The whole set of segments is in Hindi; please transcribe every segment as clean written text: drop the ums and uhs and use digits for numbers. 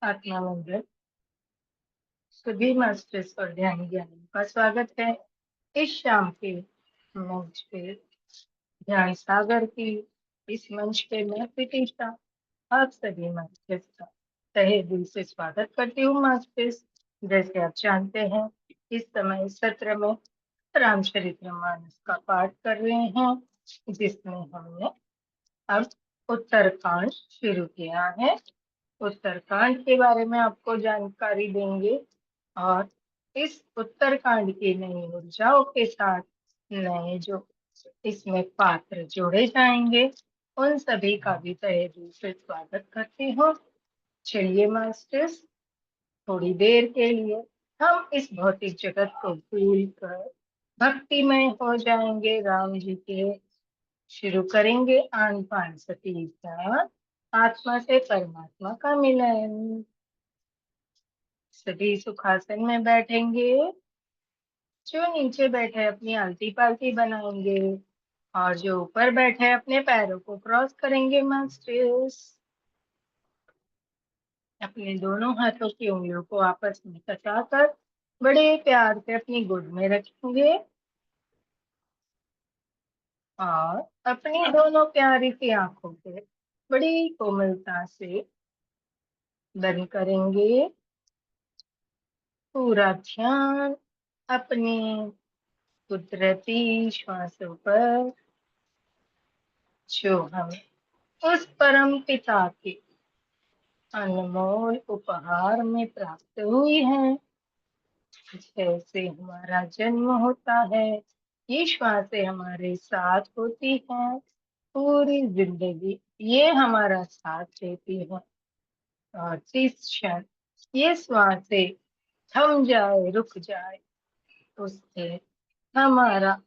आत्मा मंदिर सभी मास्टर्स और ध्यान ज्ञानी का स्वागत है। इस शाम के मंच पे ध्यान सागर की इस मंच पे मैं प्रतीक्षा आप सभी मास्टर्स का तहे दिल से स्वागत करती हूँ। मास्टर्स, जैसे आप जानते हैं, इस समय इस सत्र में रामचरितमानस का पाठ कर रहे हैं, जिसमें हमने अब उत्तरकांड शुरू किया है। उत्तरकांड के बारे में आपको जानकारी देंगे और इस उत्तरकांड की नई ऊर्जाओं के साथ नए जो इसमें पात्र जोड़े जाएंगे, उन सभी का भी तहे दिल से स्वागत करती हूँ। चलिए मास्टर्स, थोड़ी देर के लिए हम इस भौतिक जगत को भूल कर भक्तिमय हो जाएंगे राम जी के। शुरू करेंगे आन पान सती ध्यान, आत्मा से परमात्मा का मिलन। सभी सुखासन में बैठेंगे। जो नीचे बैठे अपनी आलती पालती बनाएंगे और जो ऊपर बैठे अपने पैरों को क्रॉस करेंगे मास्टर्स। अपने दोनों हाथों की उंगलियों को आपस में कसाकर बड़े प्यार से अपनी गोद में रखेंगे और अपनी दोनों प्यारी सी आंखों के बड़ी कोमलता से बंद करेंगे। पूरा ध्यान अपने कुदरती श्वासों पर, जो हम उस परम पिता के अनमोल उपहार में प्राप्त हुई है। जैसे हमारा जन्म होता है, ये श्वासें हमारे साथ होती हैं पूरी जिंदगी, ये हमारा साथ देती है। और जिस क्षण ये श्वासें थम जाए, रुक जाए, उससे हमारा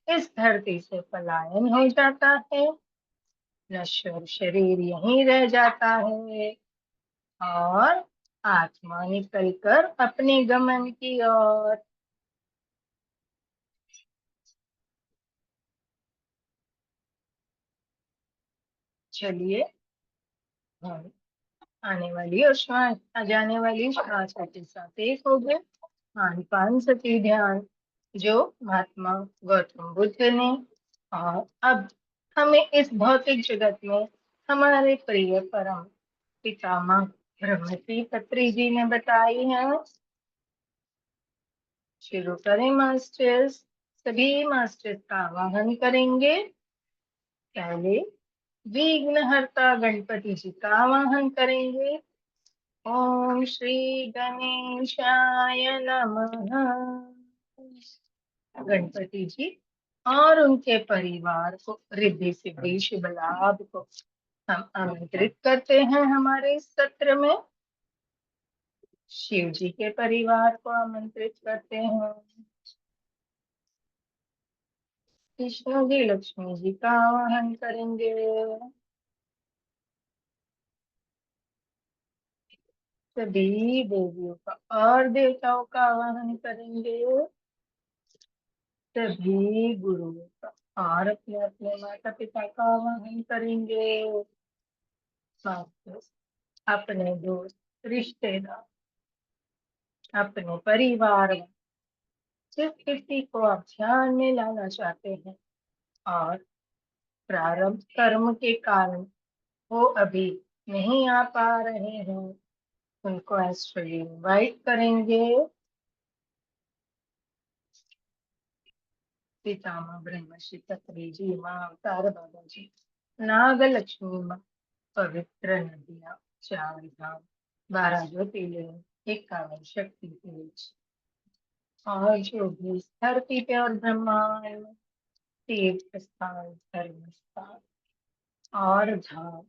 इस धरती से पलायन हो जाता है। नश्वर शरीर यहीं रह जाता है और आत्मा निकलकर अपने गमन की ओर। चलिए हम आने वाली और श्वास जाने वाली श्वास के साथ एक हो गए आन पान सती ध्यान, जो महात्मा गौतम बुद्ध ने और अब हमें इस भौतिक जगत में हमारे प्रिय परम पितामह ब्रह्मश्री पत्री जी ने बताई है। शुरू करें मास्टर्स। सभी मास्टर्स का आवाहन करेंगे। पहले विघ्नहर्ता गणपति जी का आवाहन करेंगे। ओम श्री गणेशाय नमः। गणपति जी और उनके परिवार को रिद्धि सिद्धि शुभ लाभ को हम आमंत्रित करते हैं हमारे इस सत्र में। शिव जी के परिवार को आमंत्रित करते हैं। विष्णु जी लक्ष्मी जी का आवाहन करेंगे। सभी देवियों का और देवताओं का आवाहन करेंगे। सभी गुरुओं का और अपने अपने माता पिता का आवाहन करेंगे। साथ अपने दोस्त, रिश्तेदार, अपने परिवार में जिस किसी को आप ध्यान में लाना चाहते हैं और प्रारब्ध कर्म के कारण वो अभी नहीं आ पा रहे हैं, उनको एस्ट्रली इनवाइट करेंगे। पितामह ब्रह्मश्री पत्री जी, माँ अवतार बाबा जी, नाग लक्ष्मी माँ, पवित्र नदियाँ, चार धाम, 12 ज्योतिर्लिंग, 51 शक्ति पीठ और जो भी इस धरती पे और ब्रह्मांड में तीर्थ स्थान, धर्म स्थान और धाम,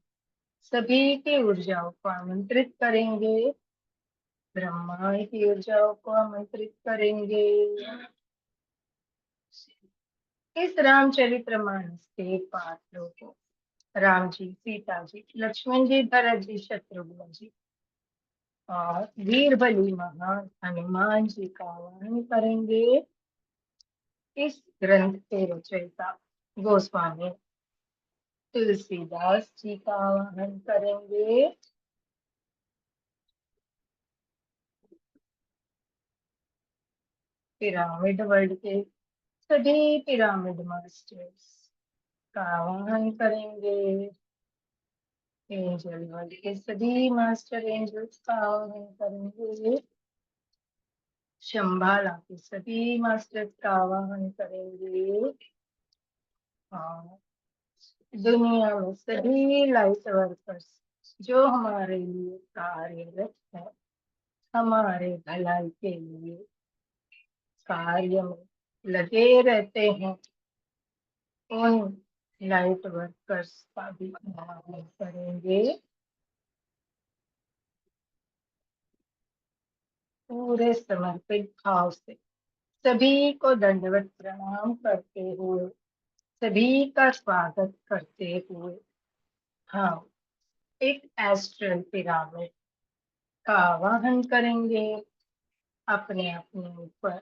सभी की ऊर्जाओं को आमंत्रित करेंगे। ब्रह्मांड की ऊर्जाओं को आमंत्रित करेंगे। इस रामचरितमानस के पात्रों को राम जी, सीता जी, लक्ष्मण जी, भरत जी, शत्रुघ्न जी और वीर बलि महान हनुमान जी का आह्वान करेंगे। इस ग्रंथ के रचयिता गोस्वामी तुलसीदास जी का आह्वान करेंगे। पिरामिड वर्ल्ड के सभी पिरामिड मास्टर्स का आह्वान करेंगे। एंजल वर्ल्ड के सभी मास्टर एंजल्स का आह्वान करेंगे। शंबाला के सभी मास्टर्स का आह्वान करेंगे। और दुनिया में सभी लाइट वर्कर्स जो हमारे लिए कार्यरत है, हमारे भलाई के लिए कार्य में लगे रहते हैं, उन लाइट वर्कर्स का भी आह्वान करेंगे। पूरे समर्पित भाव से सभी को दंडवत प्रणाम करते हुए, सभी का स्वागत करते हुए हम एक एस्ट्रल पिरामिड का आवाहन करेंगे। अपने अपने ऊपर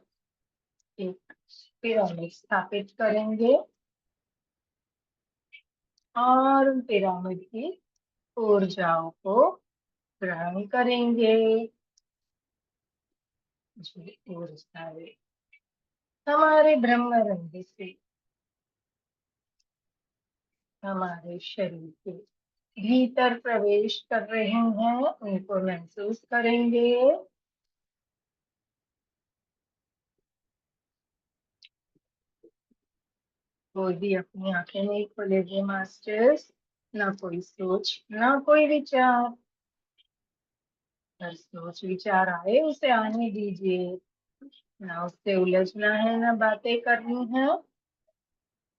एक पिरामिड स्थापित करेंगे और पिरामिड की ऊर्जाओं को ग्रहण करेंगे। जो ऊर्जाएं हमारे ब्रह्मरंध्र से हमारे शरीर के भीतर प्रवेश कर रहे हैं, उनको महसूस करेंगे। कोई भी अपनी आंखें नहीं खोलेंगे मास्टर्स। ना कोई सोच, ना कोई विचार। हर सोच विचार आए उसे आने दीजिए। ना उससे उलझना है, ना बातें करनी है।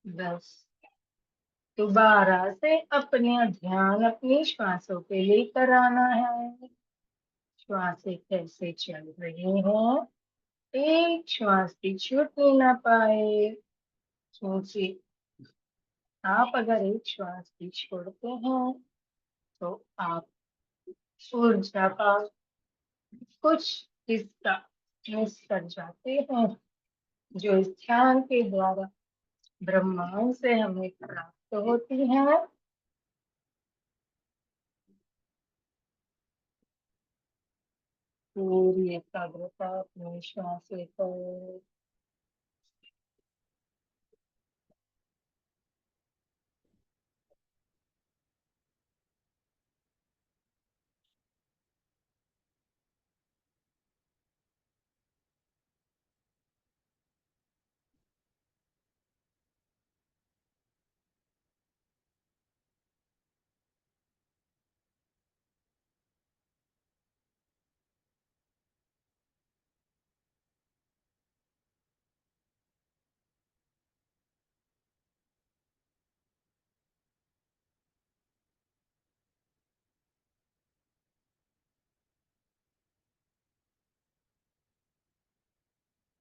बस दोबारा से अपने ध्यान अपनी श्वासों पे लेकर आना है। श्वासें कैसे चल रही हैं, एक श्वास भी छूटने ना पाए। क्योंकि आप अगर एक श्वास भी छोड़ते हैं तो आप ऊर्जा का कुछ हिस्सा मिस कर जाते हैं, जो इस ध्यान के द्वारा ब्रह्मांड से हमें प्राप्त होती है। पूरी एकाग्रता अपने श्वास पर।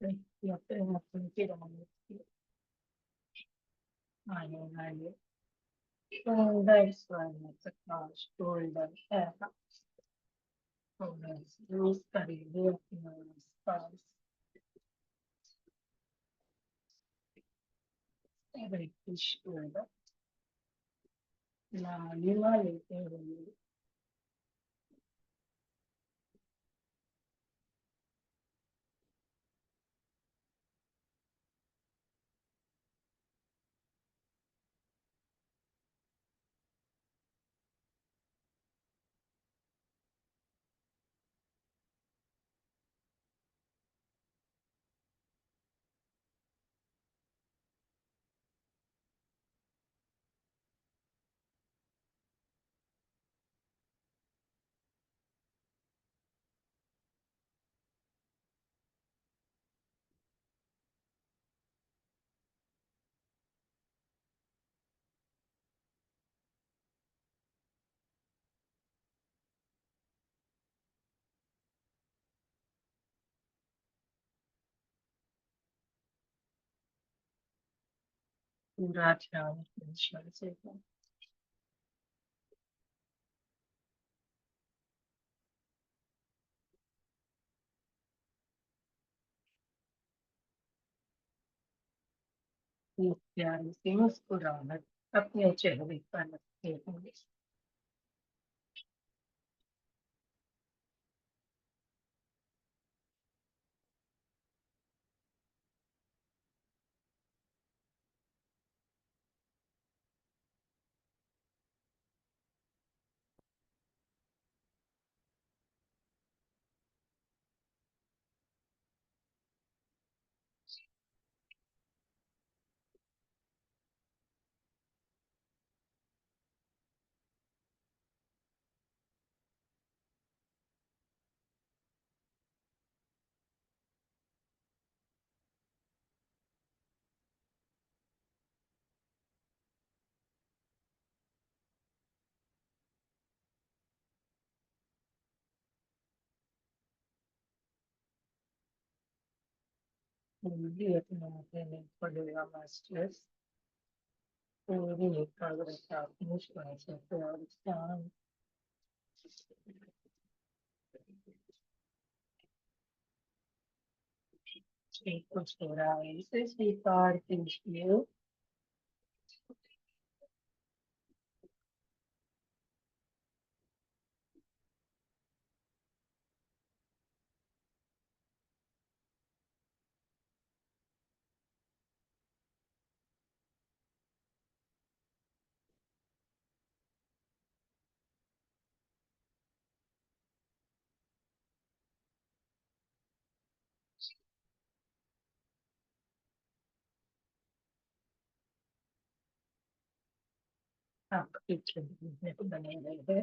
अपने अपने पिरामिड आने वाले सुंदर स्वर्ण प्रकाश गोल्डन है, तो महसूस करेंगे अपने आसपास। गोल्डन लालिमा लेते हुए पूरा ध्यान ईश्वर से हो। एक प्यारी सी मुस्कुराहट अपने चेहरे पर रखते हुए पूरी अपने देने पड़ेगा मास्टर्स। पूरी एकाग्रता अपनी श्वासों पे और शांत कुछ हो रहा है इसे स्वीकार कीजिए। आप पीछे बने रहे।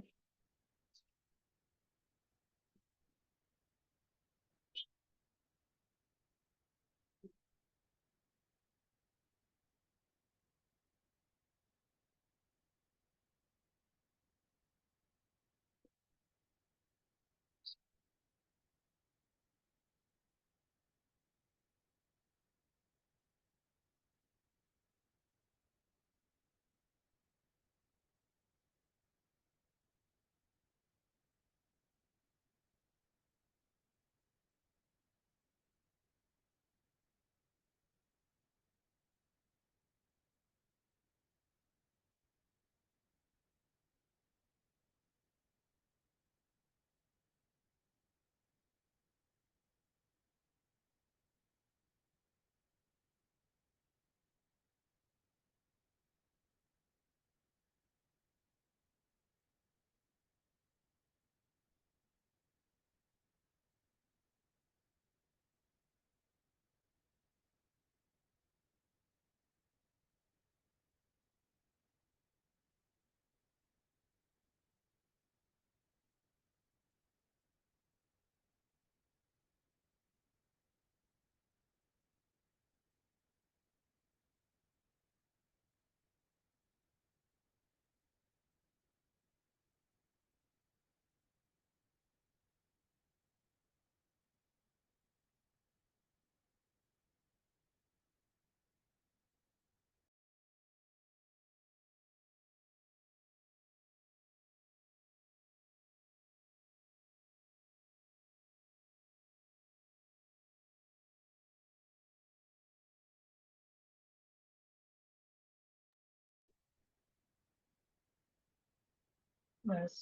बस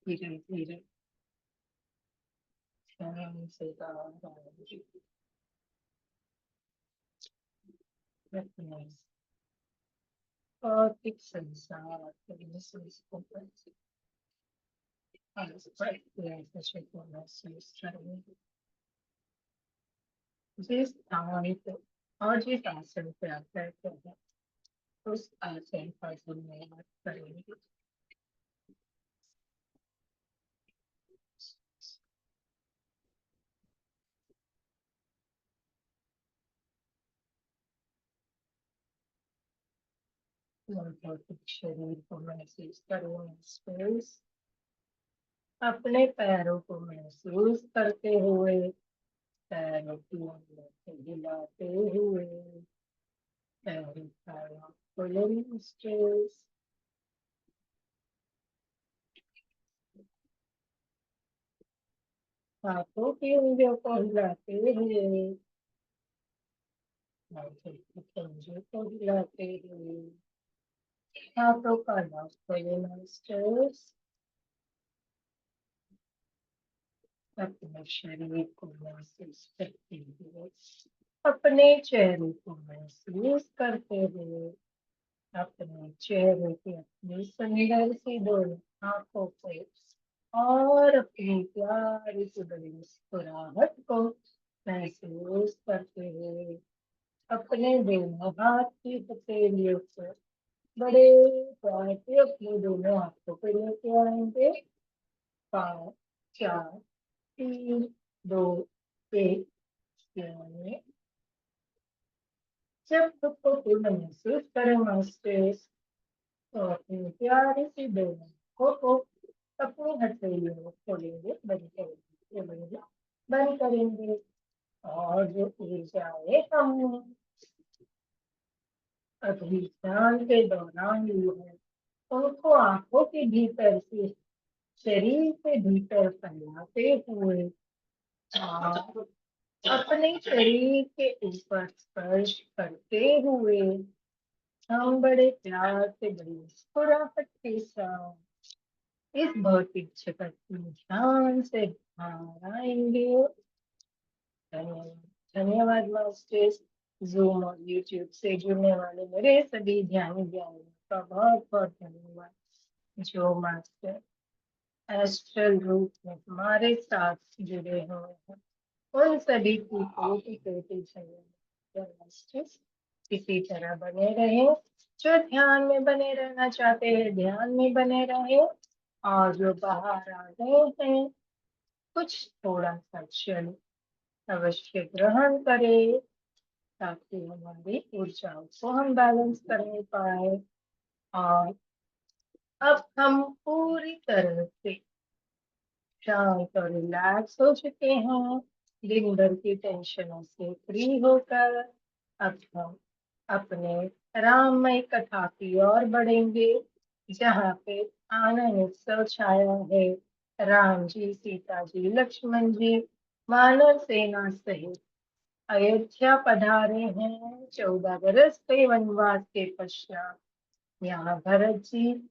धीरे धीरे ध्यान से बाहर आइए। अपने भौतिक संसार के महसूस को महसूस करें। जिस स्थान पे और जिस आसन पे आप बैठे हैं उस आसन पर धन्यवाद करेंगे। भौतिक शरीर को महसूस करें। स्पेस अपने पैरों को महसूस करते हुए पैरों की अंदर से हिलाते हुए पैरों का फुल स्ट्रेस हाथों की उंगलियों को हिलाते हुए हाथों की पंजों को हिलाते हुए हाथों का फुल स्ट्रेस अपने शरीर को महसूस करते हुए अपने चेहरे को महसूस करते हुए अपने चेहरे की अपनी सुंदर सी दोनों आंखों पे और अपनी प्यारी सी बड़ी मुस्कुराहट को महसूस करते हुए अपने दोनों हाथ की हथेलियों को बड़े प्यार से अपने दोनों हाथों पे लेके आएंगे। 5 4 3 2 1। जब खुद को पूर्ण महसूस करें मास्टर्स तो अपनी प्यारी सी दोनों को अपनी हथेलियों खोलेंगे बंद करेंगे खोलेंगे बंद करेंगे और जाए हमने। अभी ध्यान के दौरान ही है उनको आंखों के भीतर से, शरीर के भीतर फैलाते हुए और अपने शरीर के ऊपर स्पर्श करते हुए हम बड़े प्यार से, बड़ी मुस्कुराहट के साथ इस भौतिक जगत में ध्यान से बाहर आएंगे। धन्यवाद। धन्यवाद मास्टर्स। जूम और यूट्यूब से जुड़ने वाले मेरे सभी ध्यानी ज्ञानियों का बहुत बहुत धन्यवाद, जो मास्टर एस्ट्रल रूप में हमारे साथ जुड़े हुए हैं। उन सभी की कोटि कोटि धन्यवाद मास्टर्स। इसी तरह बने रहे, जो ध्यान में बने रहना चाहते हैं ध्यान में बने रहे, और जो बाहर आ गए हैं कुछ थोड़ा सा क्षण अवश्य ग्रहण करें, ताकि हमारी ऊर्जाओं को हम बैलेंस करने पाए। और अब हम पूरी तरह से शांत और रिलैक्स हो चुके हैं, दिन भर की टेंशनों से फ्री होकर अब हम अपने राममय कथा की ओर बढ़ेंगे, जहाँ पे आनंद उत्सव छाया है। राम जी, सीता जी, लक्ष्मण जी वानर सेना सहित अयोध्या पधारे हैं 14 बरस के वनवास के पश्चात। यहाँ भरत जी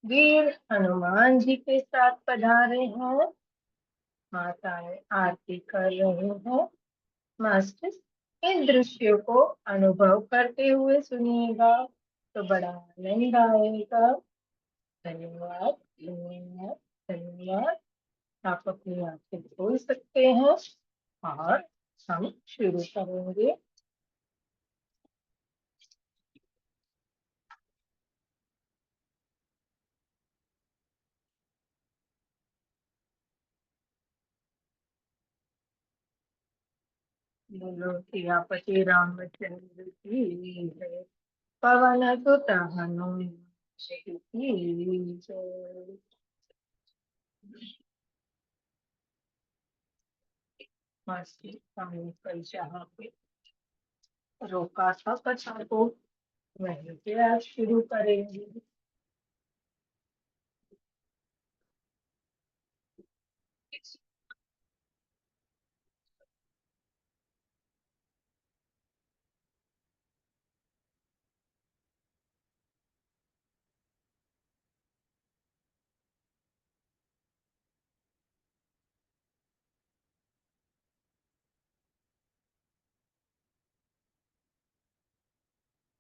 वीर हनुमान जी के साथ पधारे हैं, माताएं आरती कर रहे हैं। मास्टर इन दृश्यों को अनुभव करते हुए सुनिएगा तो बड़ा आनंद आएगा। धन्यवाद, धन्यवाद, धन्यवाद। आप अपनी आंखें खोल सकते हैं और हम शुरू करेंगे। बोलो सियापति रामचंद्र की जय, पवन सुत हनुमान की जय। मस्त, हमने कल जहाँ पे रोका था कथा को वहीं से आज शुरू करेंगे।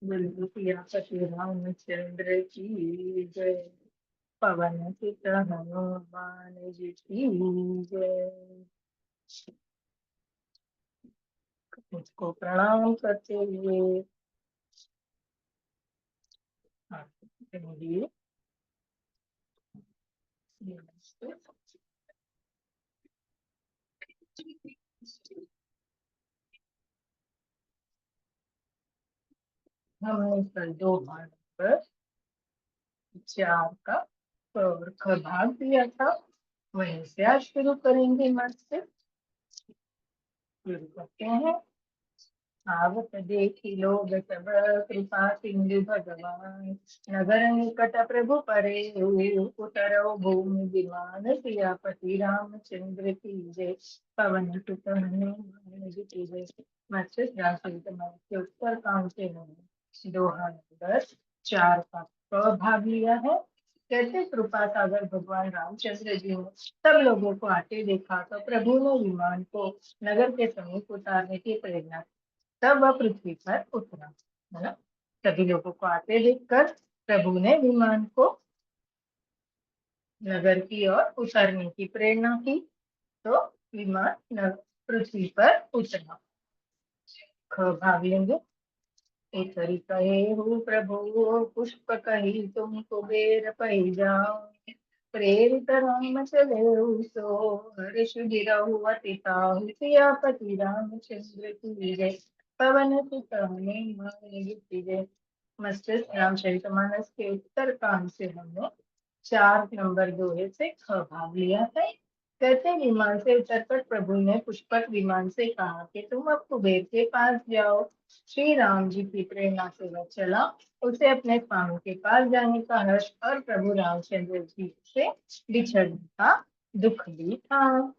बोलो सियापति रामचंद्र की जय, पवन सुत हनुमान जी की जय। मुझको प्रणाम करते हुए आप कहेंगे, हमने कल 2 भाग 4 का भाग दिया था, वहीं से आज शुरू करेंगे। मत से शुरू करते हैं। आवत देखी लोग सब कृपा सिंधु भगवान, नगर निकट प्रभु परे उतरो भूमि विमान, सियापति रामचंद्र की जय, पवन सुत हनुमान जी की जय। मत्स्य के उत्तर काम से नहीं 2010 4 का भाग लिया है। कैसे कृपा सागर भगवान रामचंद्र जी ने सब लोगों को आते देखा तो प्रभु ने विमान को नगर के समीप उतारने की प्रेरणा, तब वह पृथ्वी पर उतरा, है ना। सभी लोगों को आते देखकर प्रभु ने विमान को नगर की ओर उतरने की प्रेरणा की, तो विमान पृथ्वी पर उतरा। भाग लेंगे। एक कहे हो प्रभु पुष्प कही तुम कुबेर पही जाओ, प्रेरित राम चले सो हर्ष गिरहु अति ताहु, सियापति रामचंद्र की जय, पवन सुत हनुमान जी की जय। मस्तिष्क रामचरितमानस के उत्तर कांड से हमने 4 नंबर दोहे से भाग लिया है। कहते विमान से उतरकर प्रभु ने पुष्पक विमान से कहा कि तुम अब कुबेर के पास जाओ। श्री राम जी की प्रेरणा से वह चला। उसे अपने स्वामी के पास जाने का हर्ष और प्रभु रामचंद्र जी से बिछड़ने का दुख भी था।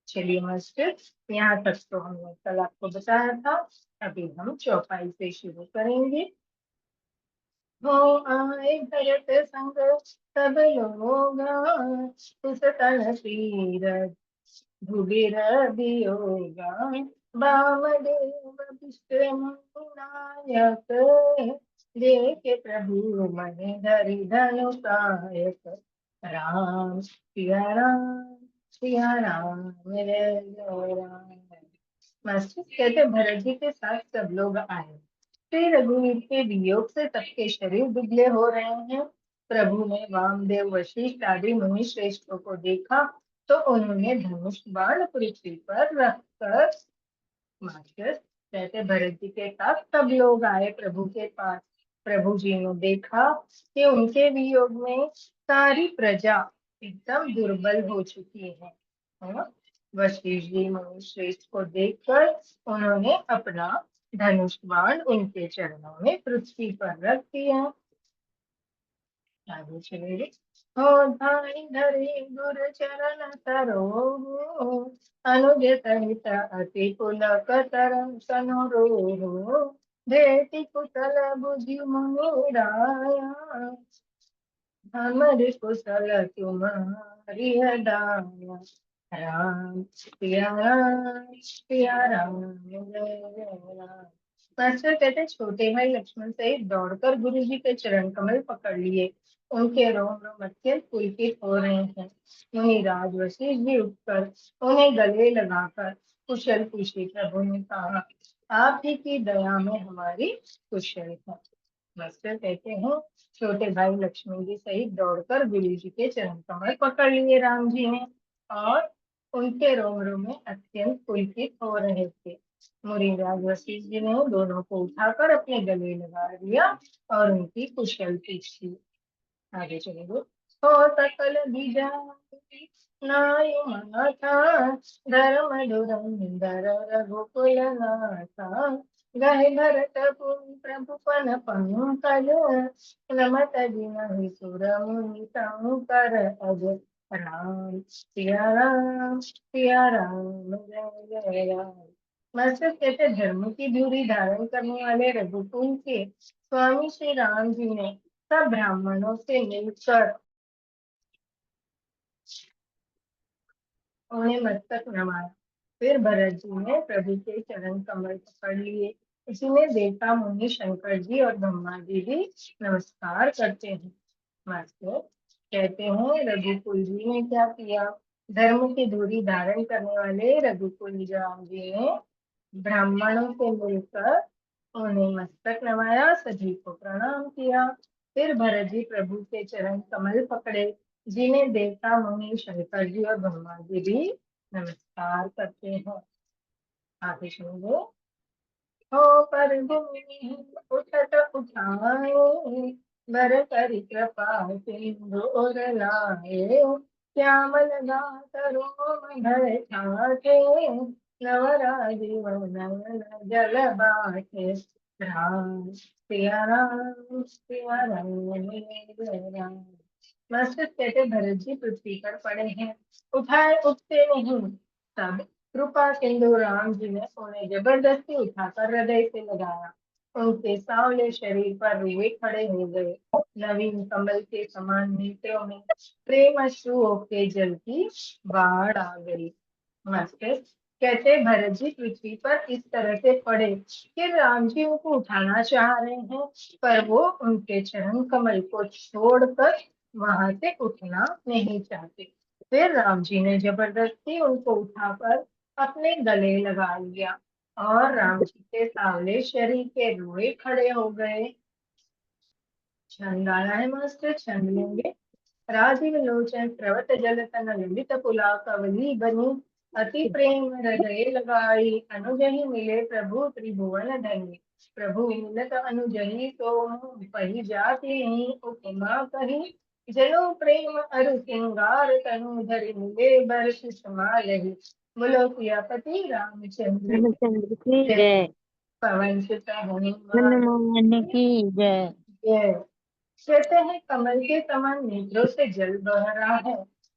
चलिए मास्टर, यहाँ तक तो हमने कल आपको बताया था। अभी हम चौपाई से शुरू करेंगे। हो आए भरत संग सब लोग, उस तन तीरथ भुगिर वियोगा। वामदेव विष्णुनायक, देखे प्रभु मन धरि धनु कायक। राम सिया राम, सिया राम जय जय राम। मास्टर कहते भरत जी के साथ सब लोग आए। श्री रघुवीर के वियोग से सबके शरीर दुबले हो रहे हैं। प्रभु ने वामदेव वशिष्ठ आदि मुनि श्रेष्ठों को देखा तो उन्होंने धनुष बाण पृथ्वी पर रखकर, मास्टर कहते भरत जी के साथ सब लोग आए प्रभु के पास। प्रभु जी ने देखा कि उनके वियोग में सारी प्रजा एकदम दुर्बल हो चुकी है। हाँ? वशिष्ठ जी मुनि श्रेष्ठ को देखकर उन्होंने अपना धनुष बाण उनके चरणों में पृथ्वी पर रख दिया। आगे चलिए। हो धाई धरे गुर चरण सरोह, अनुज सहित अति पुलक तरंग सनोरोह। भेटी कुशल बुझि मुनि राया, हमर कुशल तुम्हारी दाया। राम सिया राम, सिया राम जय जय राम। मास्टर कहते छोटे भाई लक्ष्मण सहित दौड़कर गुरु जी के चरण कमल पकड़ लिए। उनके रोम रोम अत्यंत पुलकित हो रहे हैं। मुनि राज वशिष्ठ भी उठकर उन्हें गले लगाकर कुशल पूछे। प्रभु ने कहा, आप ही की दया में हमारी कुशल है। मास्टर कहते हैं छोटे भाई लक्ष्मण जी सहित दौड़कर गुरु जी के चरण कमल पकड़ लिए राम जी ने, और उनके रोम रोम में अत्यंत पुलकित हो रहे थे। मुनिराज वशिष्ठ जी ने दोनों को उठाकर अपने गले लगा दिया और उनकी कुशल पूछी। आगे चलेंगे। हो सकल बीजा नायु माथा, धर्म धुरंधर रघुकुल नाथा। गहे भरत प्रभु पन पंकज, रमत जिमहि सुर मुनि शंकर अज। राम सिया राम, सिया राम जय जय राम। मास्टर कहते धर्म की धुरी धारण करने वाले रघुकुल के स्वामी श्री राम जी ने सब ब्राह्मणों से मिलकर उन्हें मस्तक नवाया। फिर भरत जी ने प्रभु के चरण कमल पकड़ लिए। इसमें देवता मुनि शंकर जी और ब्रह्मा जी भी नमस्कार करते हैं। मास्टर कहते हैं रघुकुल जी ने क्या किया। धर्म की धुरी धारण करने वाले रघुकुल राम जी ने ब्राह्मणों से मिलकर उन्हें मस्तक नवाया, सभी को प्रणाम किया। फिर भरत जी प्रभु के चरण कमल पकड़े, जिन्हें देवता मुनि शंकर जी और ब्रह्मा जी भी नमस्कार करते हैं। आगे सुनिए। हो पर भूमि उठत उठाए, बर करि कृपा सिंधु उर लाए। श्याम लगा तरोम भय ठाके, नवराजीवन नयन जल बाटे। राम सिया राम, सिया राम जय राम। मास्टर कहते भरत जी पृथ्वी पर पड़े हैं, उठाए उठते नहीं। तब कृपा सिंधु राम जी ने उन्हें जबरदस्ती उठाकर हृदय से लगाया। उनके सांवले शरीर पर रुए खड़े हो गए। नवीन कमल के समान नेत्रों में प्रेम अश्रुओं के जल की बाढ़ आ गई। मास्टर कहते भरत जी पृथ्वी पर इस तरह से पड़े कि राम जी उनको उठाना चाह रहे हैं, पर वो उनके चरण कमल को छोड़कर वहां से उठना नहीं चाहते। फिर राम जी ने जबरदस्ती उनको उठाकर अपने गले लगा लिया और राम जी के सांवले शरीर के रोए खड़े हो गए। छंद आया है मास्टर, छंद लेंगे। राजीव लोचन प्रवत जल तन ललित पुला कवली बनी। अति प्रेम हृदय लगाई, अनुजहि मिले प्रभु त्रिभुवन धनी। प्रभु मिलत अनुजहि तो पही जाति उपमा कही। जलो प्रेम अरु सिंगार तनु धरि मिले बरस समालहि। बोलो सियापति रामचंद्र रामचंद्र की जय। जय। पवन सुत हनुमान हनुमान की जय। जय। कहते हैं कमल के समान नेत्रों से जल बह रहा है,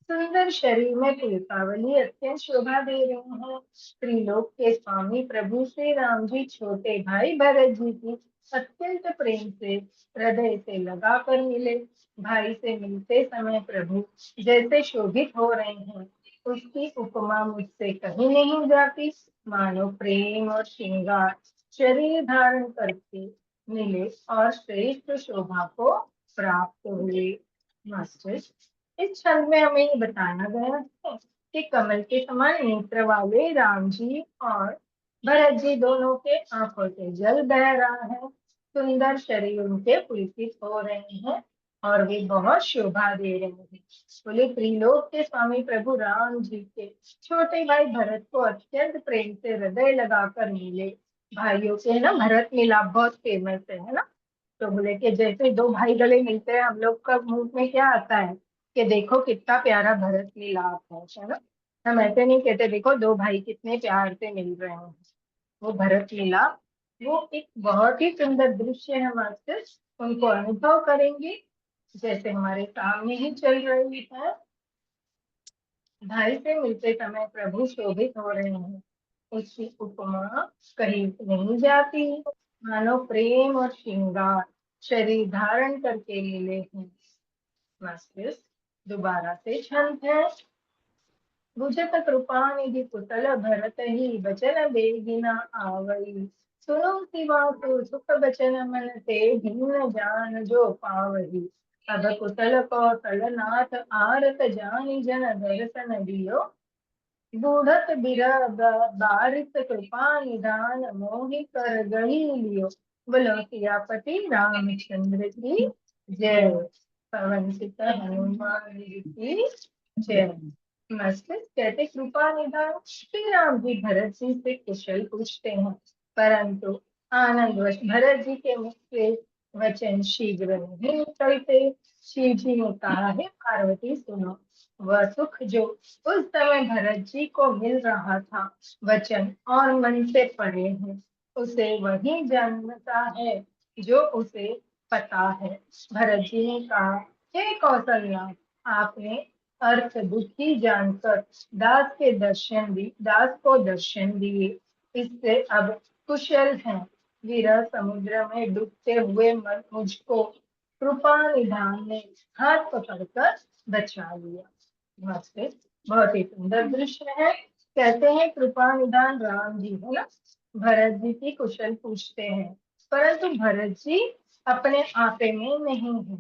सुंदर शरीर में पुलकावली अत्यंत शोभा दे रहे हैं। त्रिलोक के स्वामी प्रभु श्री राम जी छोटे भाई भरत जी की अत्यंत प्रेम से हृदय से लगा कर मिले। भाई से मिलते समय प्रभु जैसे शोभित हो रहे हैं, उसकी उपमा मुझसे कहीं नहीं जाती। मानो प्रेम और श्रृंगार शरीर धारण करके मिले और श्रेष्ठ शोभा को प्राप्त हुए। मास्टर, इस छंद में हमें ये बताया गया है कि कमल के समान नेत्र वाले राम जी और भरत जी दोनों के आंखों से जल बह रहा है, सुंदर शरीर उनके पुलकित हो रहे हैं और वे बहुत शोभा दे रहे हैं। बोले त्रिलोक के स्वामी प्रभु राम जी के छोटे भाई भरत को अत्यंत प्रेम से हृदय लगाकर मिले। भाइयों के है ना भरत मिलाप बहुत फेमस है ना। तो बोले कि जैसे दो भाई गले मिलते हैं, हम लोग का मुंह में क्या आता है कि देखो कितना प्यारा भरत मिलाप है ना। हम ऐसे नहीं कहते देखो दो भाई कितने प्यार से मिल रहे हैं। वो भरत मिलाप वो एक बहुत ही सुंदर दृश्य है मास्टर। उनको अनुभव करेंगे जैसे हमारे सामने ही चल रही है। भाई से मिलते समय प्रभु शोभित हो रहे हैं, उसकी उपमा कहीं नहीं जाती। मानो प्रेम और श्रृंगार शरीर धारण करके मिले हैं। मस्तिष्क दोबारा से छंद है। बुझत कृपा निधि कुशल भरत ही बचन बेगिना आवई। सुनो सिवा को सुख बचन मन से दीन जान जो पावही। अब कुशल कौशल नाथ आरत जानी जन दर्शन दियो। बूढ़त बिरह बारिश कृपा निधान मोहि कर गही लियो। बोलो सियापति रामचंद्र की जय। पवन सुत हनुमान जी की जय। मस्त कहते कृपा निधान श्री राम जी भरत जी से कुशल पूछते हैं, परंतु आनंदवश भरत जी के मुख से वचन शीघ्र नहीं निकलते। शिव जी ने कहा है पार्वती सुनो, वह सुख जो उस समय भरत जी को मिल रहा था वचन और मन से पढ़े हैं, उसे वही जानता है जो उसे पता है। भरत जी ने कहा, हे कौशल्या, आपने अर्थ दुखी जानकर दास को दर्शन दिए, इससे अब कुशल हैं। विरह समुद्र में डूबते हुए मन मुझको कृपा निधान ने हाथ पकड़कर बचा लिया। वास्तविक बहुत ही सुंदर दृश्य है। कहते हैं कृपा निधान राम जी है ना, भरत जी की कुशल पूछते हैं, परंतु भरत जी अपने आपे में नहीं है।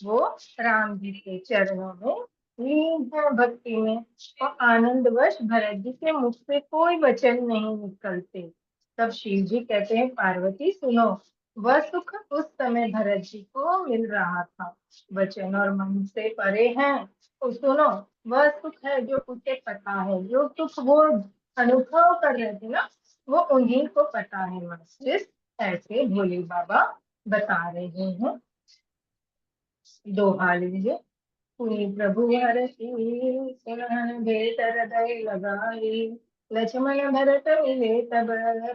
वो राम जी के चरणों में लीन है भक्ति में, और आनंदवश भरत जी के मुख से कोई वचन नहीं निकलते। तब शिव जी कहते हैं पार्वती सुनो, वह सुख उस समय भरत जी को मिल रहा था, वचन और मन से परे हैं। तो सुनो, वह सुख है जो उसे पता है, जो सुख वो अनुभव कर रहे थे ना, वो उन्हीं को पता है। मास्टर ऐसे भोले बाबा बता रहे हैं। दोहा लीजिए। पुनि प्रभु हरषि सुनहन भेट हृदय लगाई। लक्ष्मण भरत मिले तब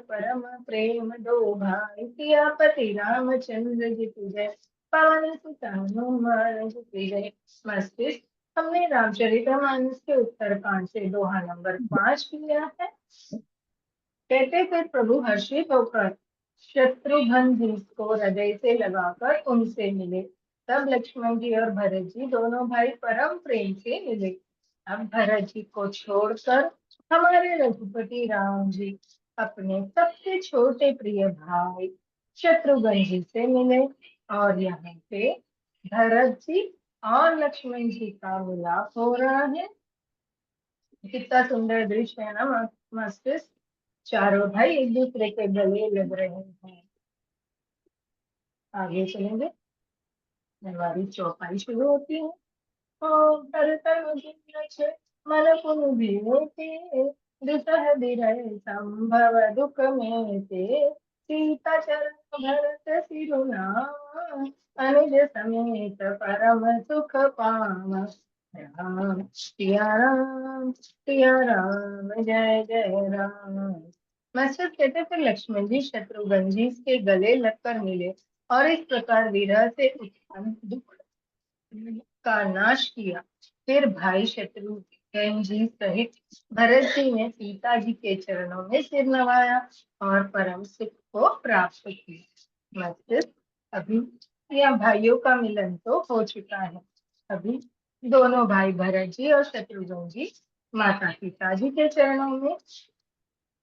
परम प्रेम दो भाई। सियापति रामचंद्र जी की जय। पवन सुत हनुमान जी की जय। मस्तिष्क हमने रामचरितमानस के उत्तरकांड से दोहा नंबर 5 किया है। कहते फिर प्रभु हर्षित होकर शत्रुघ्न जी को हृदय से लगाकर उनसे मिले। तब लक्ष्मण जी और भरत जी दोनों भाई परम प्रेम से मिले। अब भरत जी को छोड़कर हमारे रघुपति राम जी अपने सबसे छोटे प्रिय भाई शत्रुघ्न जी से मिले, और यहाँ पे भरत जी और लक्ष्मण जी का मिलाप हो रहा है। कितना सुंदर दृश्य है ना मस्तिष्क। चारों भाई एक दूसरे के गले लग रहे हैं। आगे चलेंगे, हमारी चौपाई शुरू होती है। ओ भरतन जिन छे मन पुन भेटे, दुसह बिरह संभव दुख में ते। सीता चरण भरत सिरुनावा, अनुज समेत परम सुख पावा। राम सिया राम सिया राम, जय जय राम। मास्टर कहते फिर लक्ष्मण जी शत्रुघ्न जी के गले लगकर मिले और इस प्रकार विरह से उत्पन्न दुख का नाश किया। फिर भाई शत्रुघ्न जी सहित भरत जी ने सीता जी के चरणों में सिर नवाया और परम सुख को प्राप्त किया। मतलब अभी यह भाइयों का मिलन तो हो चुका है। अभी दोनों भाई भरत जी और शत्रुघ्न जी माता सीता जी के चरणों में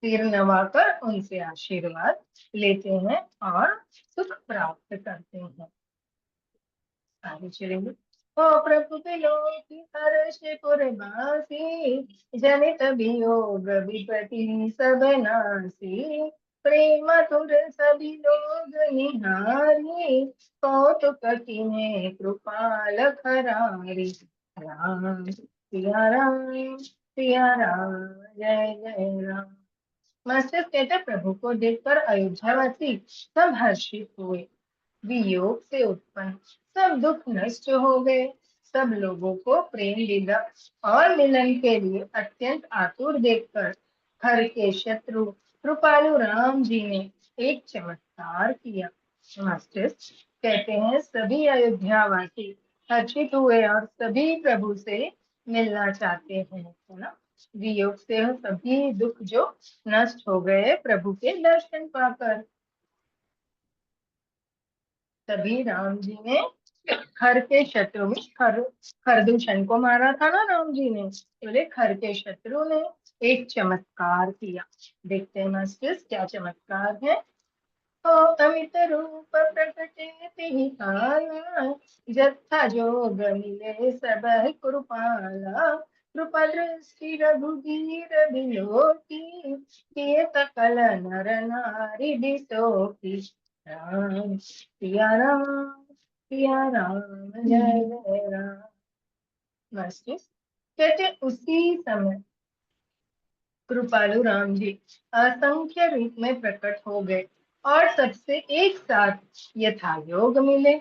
सिर नवाकर उनसे आशीर्वाद लेते हैं और सुख प्राप्त करते हैं। आगे चलेंगे। ओ प्रभु बिलोकी हर्ष पुरवासी, जनित वियोग विपति सब नासी। प्रेम तुर सभी लोग निहारी, कौतुक कीन्हे कृपाल खरारी। राम सिया राम सिया राम, जय जय राम। मास्टर कहते प्रभु को देखकर अयोध्यावासी सब हर्षित हुए। वियोग से उत्पन्न सब दुख नष्ट हो गए। सब लोगों को प्रेम लीला और मिलन के लिए अत्यंत आतुर देखकर हर के शत्रु कृपालु राम जी ने एक चमत्कार किया। मास्टर कहते हैं सभी अयोध्यावासी हर्षित हुए और सभी प्रभु से मिलना चाहते हैं, है ना। वियोग से सभी दुख जो नष्ट हो गए प्रभु के दर्शन पाकर। तभी राम जी ने खर के शत्रु में खरदूषण को मारा था ना राम जी ने, बोले खर के शत्रु ने एक चमत्कार किया। देखते हैं मास्टर क्या चमत्कार है। ओ अमित रूप प्रकटे तिहि काला, जथा जोग मिले सब कृपाला। कृपा दृष्टि रघुवीर बिलोकी, किए सकल नर नारी बिसोकी। राम सिया राम सिया राम, जय जय राम। मास्टर कहते उसी समय कृपालु राम जी असंख्य रूप में प्रकट हो गए और सबसे एक साथ यथा योग मिले।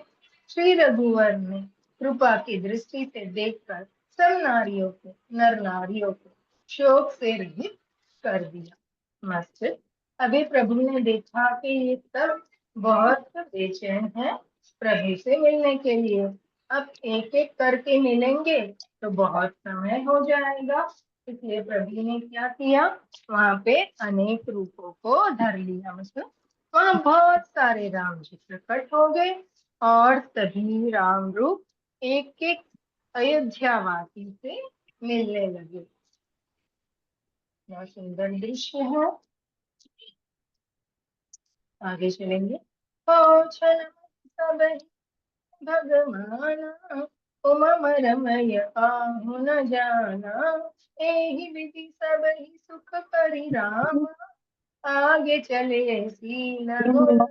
श्री रघुवर ने कृपा की दृष्टि से देखकर सब नारियों को नर नारियों को शोक से रहित कर दिया। मास्टर अभी प्रभु ने देखा कि ये सब बहुत बेचैन है प्रभु से मिलने के लिए। अब एक एक करके मिलेंगे तो बहुत समय हो जाएगा, इसलिए प्रभु ने क्या किया, वहां पे अनेक रूपों को धर लिया। मतलब वहां बहुत सारे राम जी प्रकट हो गए और सभी राम रूप एक एक अयोध्यावासी से मिलने लगे। बहुत सुंदर दृश्य है। आगे चलेंगे। ओ छन सब भगवाना, उमा रमय काहू न जाना। एहि विधि सब ही सुख परिराम, आगे चले सीन गुण।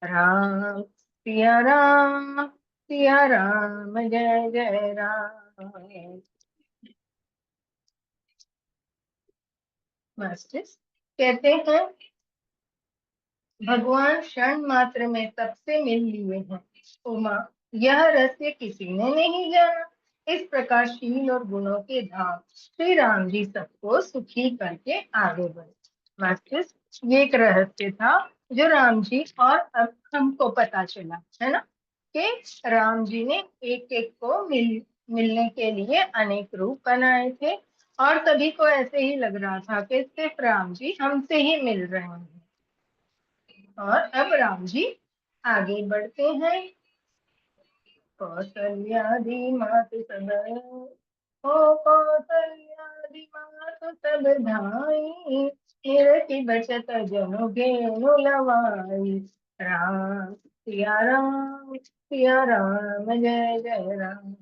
राम सिया राम, जय जय राम। मास्टर कहते हैं भगवान क्षण मात्र में सबसे मिल लिए हैं। उमा यह रहस्य किसी ने नहीं जाना। इस प्रकार शील और गुणों के धाम श्री राम जी सबको सुखी करके आगे बढ़े। मास्टर ये एक रहस्य था जो राम जी और अब हमको पता चला, है ना, कि राम जी ने एक एक को मिलने के लिए अनेक रूप बनाए थे और सभी को ऐसे ही लग रहा था कि सिर्फ राम जी हमसे ही मिल रहे हैं। और अब राम जी आगे बढ़ते हैं। कौशल्यादि मातु सब, ओ कौशल्यादि मातु सब धाई, की बचत जनु घेनु लवाई। सिया राम, जय जय राम।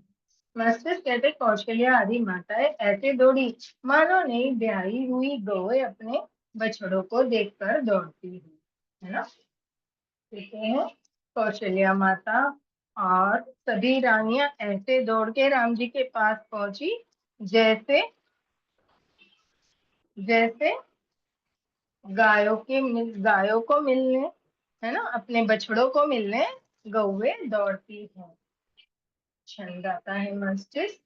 मास्टर कहते कौशल्या आदि माताएं ऐसे दौड़ी मानो नई ब्याही हुई गौएं अपने बछड़ों को देखकर दौड़ती है ना। कहते हैं कौशल्या माता और सभी रानियां ऐसे दौड़ के राम जी के पास पहुंची जैसे जैसे गायों को मिलने, है ना, अपने बछड़ों को मिलने गौवे दौड़ती है। छंद आता है मस्तिष्क।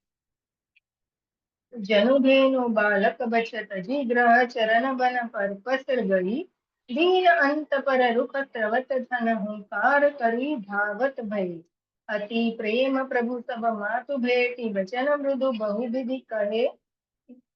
जनुधेनु बालक बचत जी ग्रह चरण बन पर पसर गई। दीन अंत पर रुख त्रवत धन हुंकार करी धावत भई। अति प्रेम प्रभु सब मातु भेटी बचन मृदु बहु विधि कहे।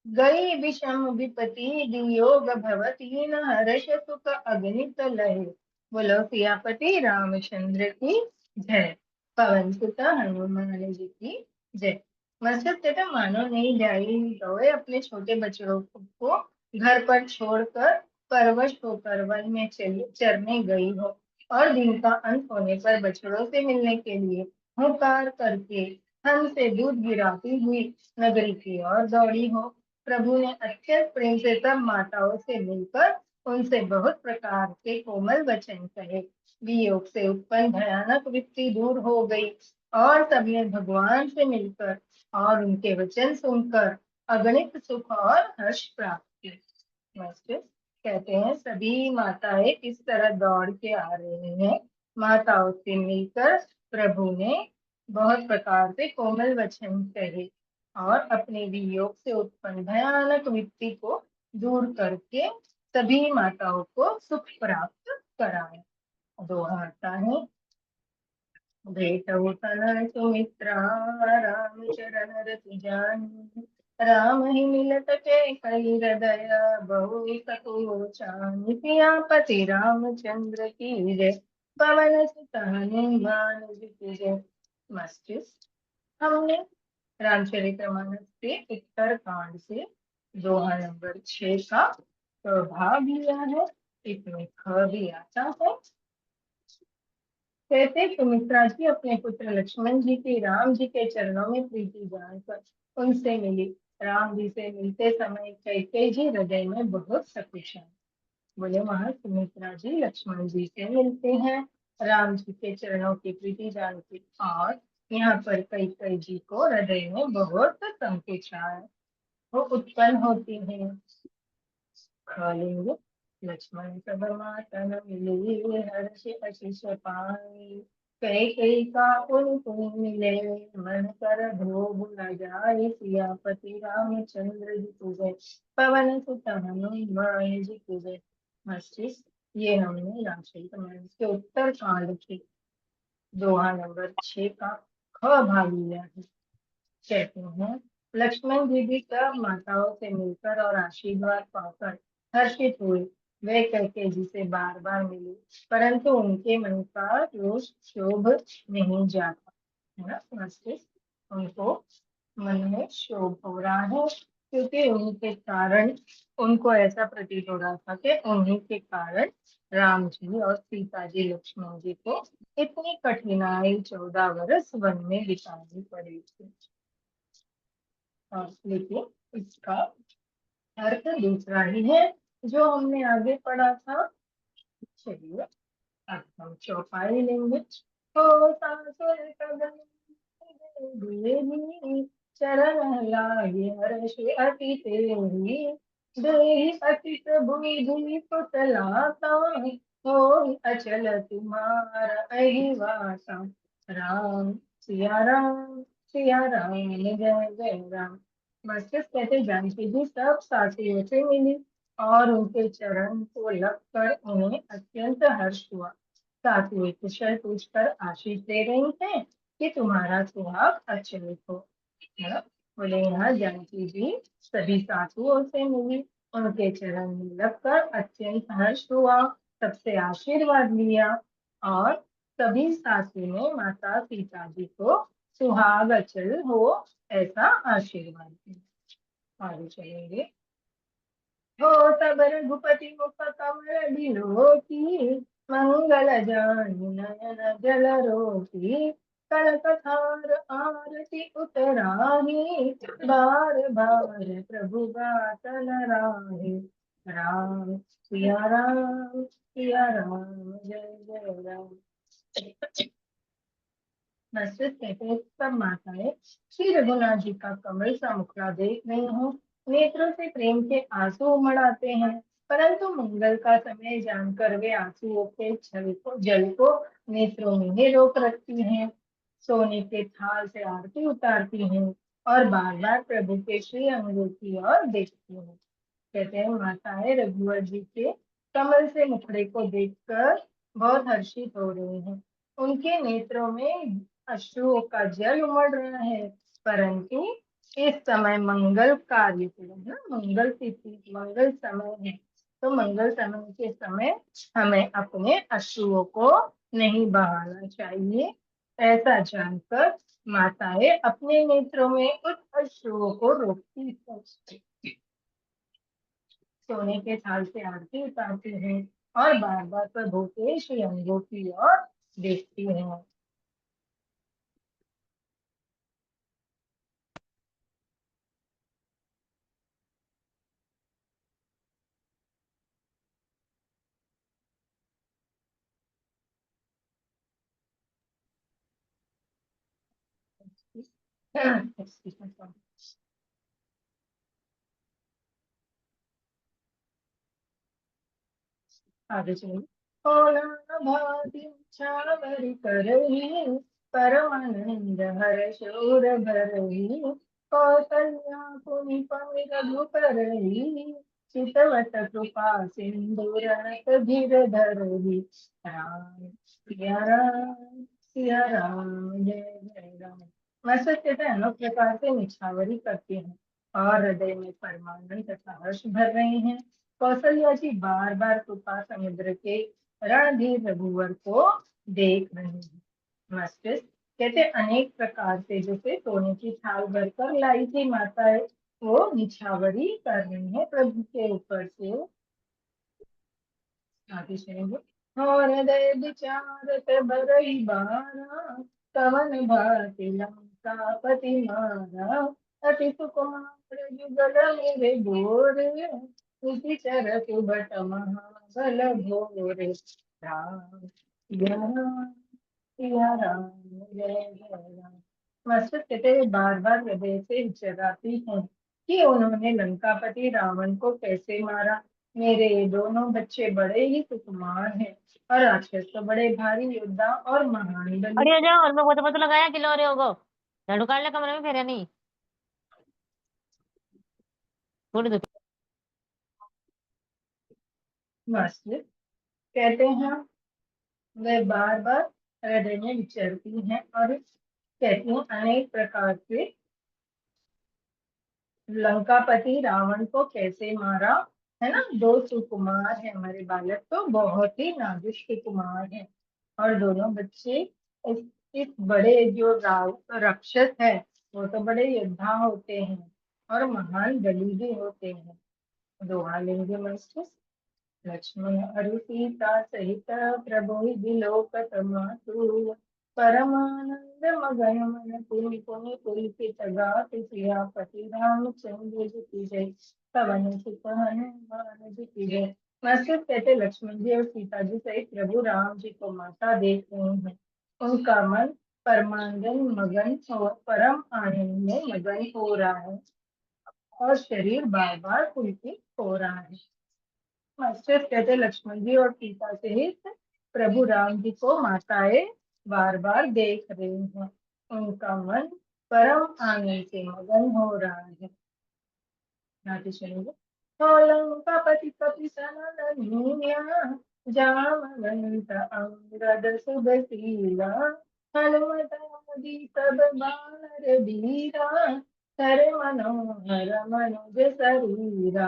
गई विषम विपति वियोग भवती न हर्ष सुख अगणित लहे। बोलो सियापति रामचंद्र की जय। पवन सुत हनुमान जी की जय। मस्तक तथा मानो नहीं जाई गए अपने छोटे बच्चों को घर पर छोड़कर परवश होकर वन में चरने गई हो, और दिन का अंत होने पर बछड़ों से मिलने के लिए हुंकार करके थन से दूध गिराती हुई नगरी की ओर दौड़ी हो। प्रभु ने अत्यंत प्रेम से सब माताओं से मिलकर उनसे बहुत प्रकार के कोमल वचन कहे। वियोग से उत्पन्न भयानक विपत्ति दूर हो गई, और सबने भगवान से मिलकर और उनके वचन सुनकर अगणित सुख और हर्ष प्राप्त किए। मास्टर कहते हैं सभी माताएं किस तरह दौड़ के आ रही हैं। माताओं से मिलकर प्रभु ने बहुत प्रकार से कोमल वचन कहे और अपने वियोग से उत्पन्न भयानक विपत्ति को दूर करके सभी माताओं को सुख प्राप्त कराया। दोहा आता है। भेटहु तनय सुमित्रा राम चरण रति जानी। राम ही मिलत के कई हृदय बहु सकोचानी। सियापति रामचंद्र की जय। पवन सुत हनुमान जी की जय। मस्तिष्क हमने रामचरितमानस के उत्तर कांड से दोहा नंबर 6 का भाग लिया है। इसमें ख भी आता है। कहते सुमित्रा जी अपने पुत्र लक्ष्मण जी की राम जी के चरणों में प्रीति जानकर उनसे मिली। राम जी से मिलते समय कैकेयी जी हृदय में बहुत सकुचाई। बोले वहां सुमित्रा जी लक्ष्मण जी से मिलते हैं, राम जी के चरणों की प्रीति जानती, और यहाँ पर कैकेयी जी को हृदय में बहुत संकुचाई वो उत्पन्न होती है। खालिंग लक्ष्मण सब मातन मिली हर्ष अशिष पाई। कैकेयी का उनको मिले मन कर धोब न जाए। सियापति रामचंद्र जी की जय। पवन सुत हनुमान जी की जय। मस्तिष्क ये हमने रामचरितमानस के उत्तर कांड के दोहा नंबर 6 का ख भाग लिया है। कहते हैं लक्ष्मण जी भी सब माताओं से मिलकर और आशीर्वाद पाकर हर्षित हुए। वे कैकेयी जी से बार बार मिले, परंतु उनके मन का रोष क्षोभ नहीं जाता, है ना। मस्तिष्क उनको मन में क्षोभ हो रहा है, क्योंकि उनके कारण उनको ऐसा प्रतीत हो रहा था कि उन्हीं के कारण राम जी और सीता जी लक्ष्मण जी को इतनी कठिनाई 14 वर्ष वन में बितानी पड़ी थी। लेकिन इसका अर्थ दूसरा ही है जो हमने आगे पढ़ा था। चलिए अब हम चौपाई लेंगे। हो सासुर कदम देहि चरण लागे हर्ष अति तेहि। देहि अति प्रभु धुनि पुतलाता होहि अचल तुम्हार अहि वासा। राम सिया राम सिया राम जय जय राम। मस्तिष्क कहते जानकी जी सब साथियों से मिली और उनके चरण को लगकर उन्हें अत्यंत हर्ष हुआ। साथियों कुशल पूछकर आशीष दे रही हैं कि तुम्हारा सुहाग अचलित हो, है ना। बोले यहाँ जानकी जी सभी साधुओं से मिली, उनके चरण में लगकर अत्यंत हर्ष हुआ, सबसे आशीर्वाद लिया, और सभी सासू ने माता सीता जी को सुहाग अचल हो ऐसा आशीर्वाद दिया। आगे चलेंगे। हो तब रघुपति मुख कमल बिलोकी। मंगल जानि नयन जल रोकी। कनकथार आरती उतराही। बार बार प्रभु गातन राही। राम सिया राम जय जय राम। मस्जिद कहते हैं सब माताएं श्री रघुनाथ जी का कमल सा मुखड़ा देख रही हूँ, नेत्रों से प्रेम के आंसू उमड़ आते हैं। परंतु मंगल का समय जानकर वे आंसुओं के जल को नेत्रों में ही रोक रखती हैं। सोने के थाल से आरती उतारती हैं और बार बार प्रभु के श्री अंगों की ओर देखती हैं। कहते हैं माताएं रघुवर जी के कमल से मुखड़े को देखकर बहुत हर्षित हो रही हैं। उनके नेत्रों में अश्रुओं का जल उमड़ रहा है। परंतु इस समय मंगल कार्य है ना, मंगल तिथि मंगल समय है, तो मंगल समय के समय हमें अपने अश्रुओं को नहीं बहाना चाहिए। ऐसा जानकर माताएं अपने नेत्रों में उस अश्रुओं को रोकती है। सोने के थाल से आरती उतारती हैं और बार बार प्रभु के श्री अंगों की ओर देखती हैं। आगे चलिए। भाति छावरि करही परमानंद हर्ष उर भरही कौसल्या पुनि पवि रघुपरही चितवत कृपा सिंधु रणत धीर धरही राम सिया राम सिया राम जय जय राम। वैसे कहते हैं अनेक प्रकार से निछावरी करते हैं और हृदय में परमानंद तथा हर्ष भर रहे हैं। कौशल्या जी बार बार कृपा समुद्र के रणधीर रघुवर को देख रहे हैं। मस्तिष्क कहते अनेक प्रकार से जैसे सोने की थाल भरकर लाई थी माता है, वो निछावरी कर रही है प्रभु के ऊपर से। आगे सुनेंगे। और हृदय विचारत बरई बारा कवन भाति लंका पति मारा अति सुकुमार युगल मेरे गोरे उसी चरत भट महाबल भोरे राम सिया राम सिया राम जय जय राम। मस्तक कहते हुए बार बार हृदय से विचारती हैं कि उन्होंने लंकापति रावण को कैसे मारा। मेरे दोनों बच्चे बड़े ही सुकुमार हैं और राक्षस तो बड़े भारी योद्धा और महान बलि। अरे हो जाओ और मैं वो तो लगाया किलो रहे होगो। झाड़ू काट ले कमरे में फेरे नहीं थोड़ी दुखी। मस्त कहते हैं वे बार बार हृदय में विचरती हैं और कहती हैं अनेक प्रकार के लंकापति रावण को कैसे मारा, है ना। दो सुकुमार है हमारे बालक, तो बहुत ही नाजुक सुकुमार है और दोनों बच्चे इस बड़े जो राक्षस है वो तो बड़े योद्धा होते हैं और महान बलि भी होते हैं। दोहा लेंगे मस्त। लक्ष्मण अरु सीता सहित प्रभु विलोकत मातु परमानंद मगन मन पुनि पुनि पुलकित गात सियापति रामचंद्र जी की जय पवन सुत हनुमान जी की जय। मस्तक कहते लक्ष्मण जी और सीता जी सहित प्रभु राम जी को माता देख रहे हैं। उनका मन परमानंद मगन हो परम आनंद में मगन हो रहा है और शरीर बार बार पुलकित हो रहा है। मास्टर कहते लक्ष्मण जी और सीता सहित प्रभु राम जी को माताएं बार बार देख रही हैं। उनका मन परम आनंद से मगन हो रहा है। आगे चलेंगे। लंकापति कपि सनन जामवंत अंगद सुबशीला हनुमतादि सब बानर वीरा हर मनोहर मनुज शरीरा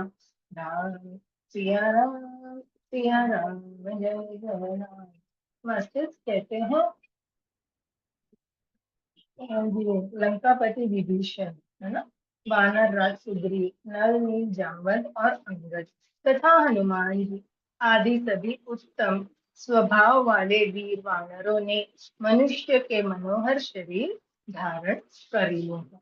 राम सिया राम जय जय राम। मस्तिष्क कहते हैं ये लंकापति विभीषण, है ना, वानर राज सुग्रीव नल नील जामवंत और अंगद तथा हनुमान जी आदि सभी उत्तम स्वभाव वाले वीर वानरों ने मनुष्य के मनोहर शरीर धारण कर लिए हैं।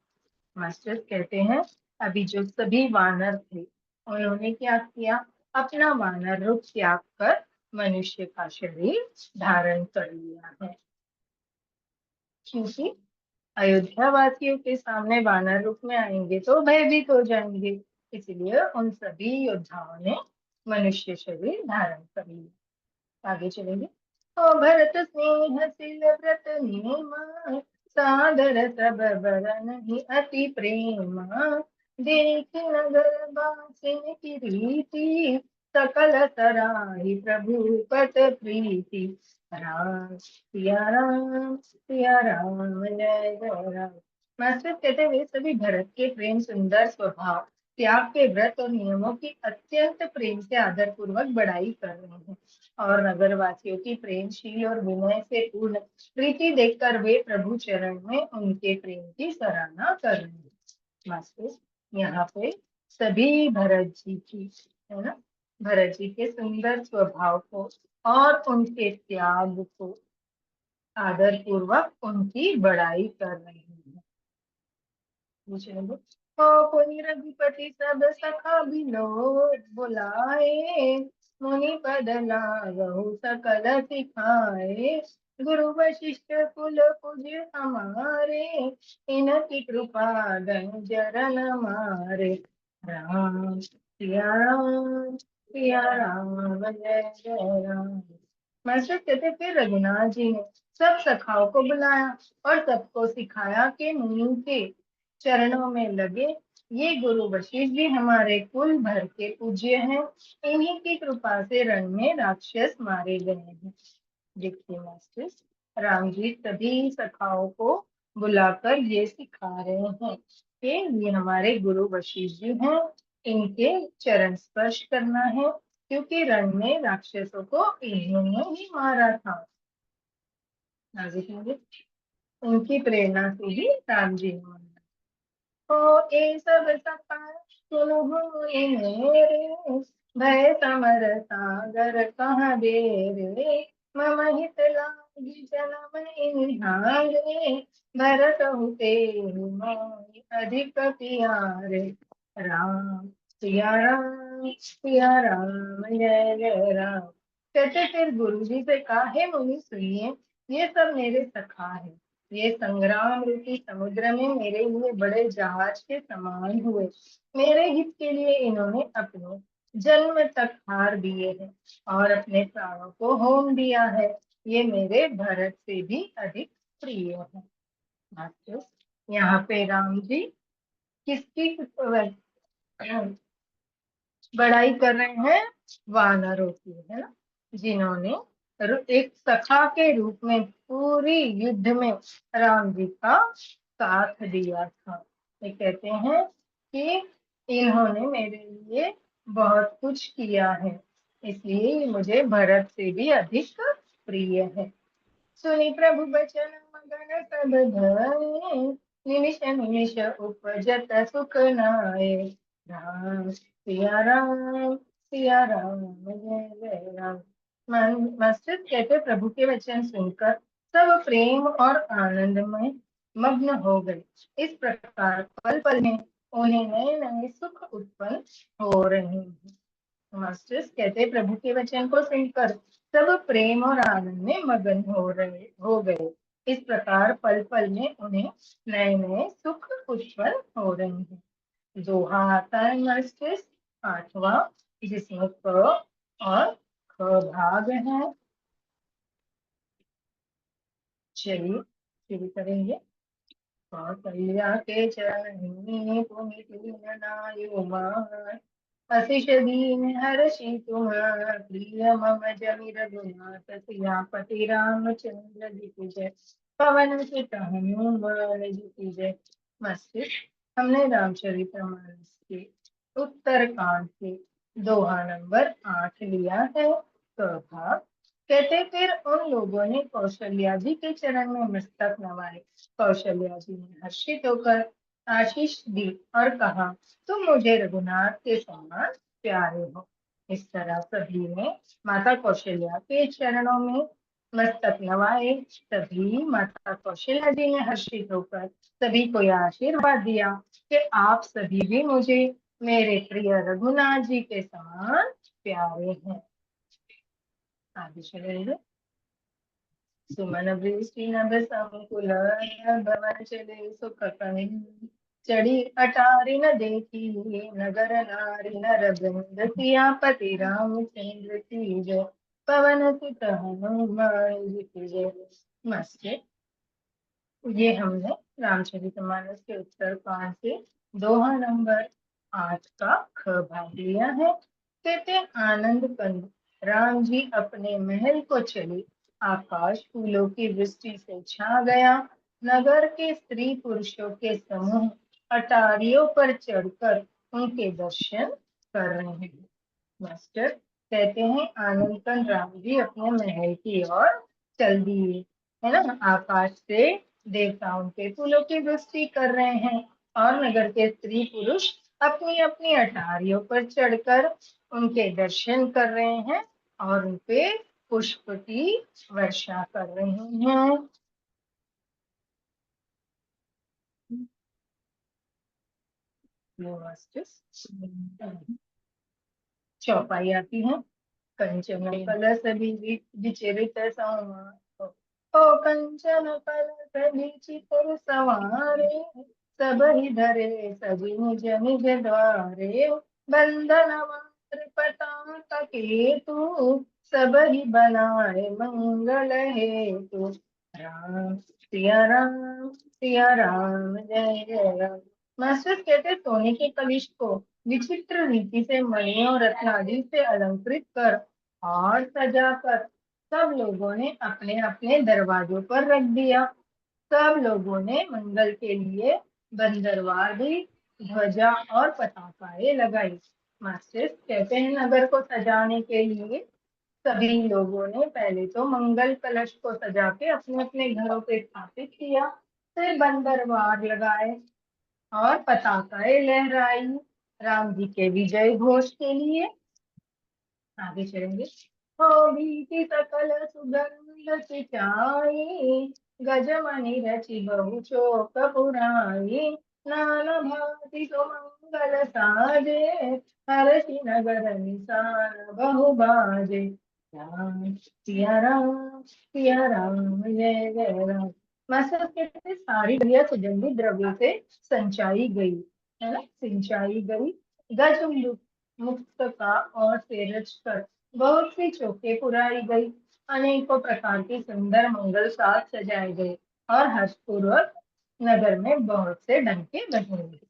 मास्टर कहते हैं अभी जो सभी वानर थे उन्होंने क्या किया, अपना वानर रूप त्याग कर मनुष्य का शरीर धारण कर लिया है। क्योंकि अयोध्या वासियों के सामने वानर रूप में आएंगे तो भयभीत हो जाएंगे, इसलिए उन सभी योद्धाओं ने मनुष्य शरीर धारण कर लिया। आगे चलेंगे। ओ भरत स्नेहशील व्रत नेमा, सादर सब बरन ही अति प्रेमा, देख नगर बासिन की रीति, सकल सराही प्रभु पत प्रीति। राम सिया राम जय जय राम। मास्टर कहते हैं, वे सभी भरत के प्रेम सुंदर स्वभाव, त्याग के व्रत और नियमों की अत्यंत प्रेम से आदर पूर्वक बड़ाई कर रहे हैं, और नगरवासियों की प्रेमशील और विनय से पूर्ण प्रीति देखकर वे प्रभु चरण में उनके प्रेम की सराहना कर रहे हैं। मास्टर यहाँ पे सभी भरत जी की, है ना, भरत जी के सुंदर स्वभाव को और उनके त्याग को आदर पूर्वक उनकी बड़ाई कर रहे हैं। चलो। ओ कोई रघुपति सब सखा बिलो बुलाए, मुनि पद लागहु सकल सिखाए, गुरु वशिष्ठ कुल कुज हमारे, इनकी कृपा जरन मारे। सिया राम जय जय राम। मास्टर कहते, फिर रघुनाथ जी ने सब सखाओं को बुलाया और सबको सिखाया कि मुनि के चरणों में लगे। ये गुरु वशिष्ठ भी हमारे कुल भर के पूज्य हैं, इन्हीं की कृपा से रण में राक्षस मारे गए हैं। देखिए मास्टर, राम जी सभी सखाओं को बुलाकर ये सिखा रहे हैं कि ये हमारे गुरु वशिष्ठ जी हैं, इनके चरण स्पर्श करना है, क्योंकि रण में राक्षसों को इन्होंने ही मारा था। आगे कहेंगे, उनकी प्रेरणा से ही राम जी ने मारा। ओ ए सब सखा सुनो मेरे, भय समर सागर कहाँ बेरे, मम हित लागी जन्म इन्हारे, भरत तेरु मोहि अधिक प्यारे। राम सिया राम जय जय राम। कहते फिर गुरु जी से कहा, हे मुनि सुनिए, ये सब मेरे सखा है, ये संग्राम रूपी समुद्र में मेरे लिए बड़े जहाज के समान हुए, मेरे हित के लिए इन्होंने अपने जन्म तक हार दिए हैं और अपने प्राणों को होम दिया है। ये मेरे भरत से भी अधिक प्रिय है। मास्टर, यहाँ पे राम जी किसकी बड़ाई कर रहे हैं? वानरों की, है ना, जिन्होंने एक सखा के रूप में पूरी युद्ध में राम जी का साथ दिया था। ये कहते हैं कि इन्होंने मेरे लिए बहुत कुछ किया है, इसलिए ये मुझे भरत से भी अधिक प्रिय है। सुनि प्रभु बचन मगन सब धरे, निमिष निमिष उपजत सुख नाए। सिया राम जय जय राम। मास्टर कहते, प्रभु के वचन सुनकर सब प्रेम और आनंद में मग्न हो गए। इस प्रकार पल पल में उन्हें नए नए सुख उत्पन्न हो रहे हैं। मास्टर्स कहते, प्रभु के वचन को सुनकर सब प्रेम और आनंद में मगन हो गए। इस प्रकार पल पल में उन्हें नए नए सुख उत्पन्न हो रहे हैं। दोहा आता है मास्टर्स, आठवां, जिसमें क और ख भाग है। चलिए शुरू करेंगे। कौसल्या के चरणी पुनि दीन मान, अशिष दीन हर्षि तुम प्रिय मम जमि रघुनाथ, सियापति रामचंद्र जी की जय, पवन सुत हनुमान जी की जय। मस्तिष्क, हमने रामचरितमानस के उत्तरकांड के दोहा नंबर 8 लिया है। चौथा, कहते फिर उन लोगों ने कौशल्या जी के चरण में मस्तक नवाए। कौशल्या जी ने हर्षित होकर आशीष दी और कहा, तुम मुझे रघुनाथ के समान प्यारे हो। इस तरह सभी ने माता कौशल्या के चरणों में मस्तक नवाए। तभी माता कौशल्या जी ने हर्षित होकर सभी को यह आशीर्वाद दिया कि आप सभी भी मुझे मेरे प्रिय रघुनाथ जी के समान प्यारे हैं। आगे चलेंगे। सुमन वृष्टि नभ संकुल, भवन चले सुख कहीं, चढ़ी अटारी न देखी, नगर नारी नर वृंद किया पति रामचंद्र की जय, पवन सुत हनुमान जी की जय। मस्त है। ये हमने रामचरितमानस के उत्तर पाठ से दोहा नंबर 8 का ख भाग लिया है। कहते आनंद कंद राम जी अपने महल को चले, आकाश फूलों की वृष्टि से छा गया, नगर के स्त्री पुरुषों के समूह अटारियों पर चढ़कर उनके दर्शन कर रहे हैं। मास्टर कहते हैं आनंद कंद राम जी अपने महल की ओर चल दिए, है ना। आकाश से देवताओं के फूलों की वृष्टि कर रहे हैं और नगर के स्त्री पुरुष अपनी अपनी अटारियों पर चढ़कर उनके दर्शन कर रहे हैं और उनपे पुष्प की वर्षा कर रहे हैं। चौपाई आती है। कंचन कलश विचरित संवार, ओ कंचन कलश विचित्र सवारे, सब ही धरे सजी निज निज द्वारे, बंधन पताका केतु, सब ही बनाए मंगल हेतु। राम सिया राम जय जय राम। मास्टर कहते सोने के कलिश को विचित्र रीति से मणियों रत्नादि से अलंकृत कर और सजाकर सब लोगों ने अपने अपने दरवाजों पर रख दिया। सब लोगों ने मंगल के लिए बंदरवार दी, ध्वजा और पताकाएं लगाई। मास्टर कहते हैं नगर को सजाने के लिए सभी लोगों ने पहले तो मंगल कलश को सजा के अपने अपने घरों पे स्थापित किया, फिर बंदरवार लगाए और पताकाएं लहराई राम जी के विजय घोष के लिए। आगे चलेंगे। हो भीति सकल सुगंध सिचाई, गजमणि रचि बहु चोक पुराई, नाना भांति सुमंगल साजे, हरषि नगर निशान बहु बाजे। सिया राम जय जय राम। मास्टर कहते हैं, सारी गलियां सुगंधित द्रव्यों से संचाई गई, है ना, सिंचाई गई। गज मुक्त का और से रचकर बहुत सी चौके पुराई गई, अनेकों प्रकार के सुंदर मंगल साथ सजाए गए और हर्षपूर्वक नगर में बहुत से डंके बजेंगे।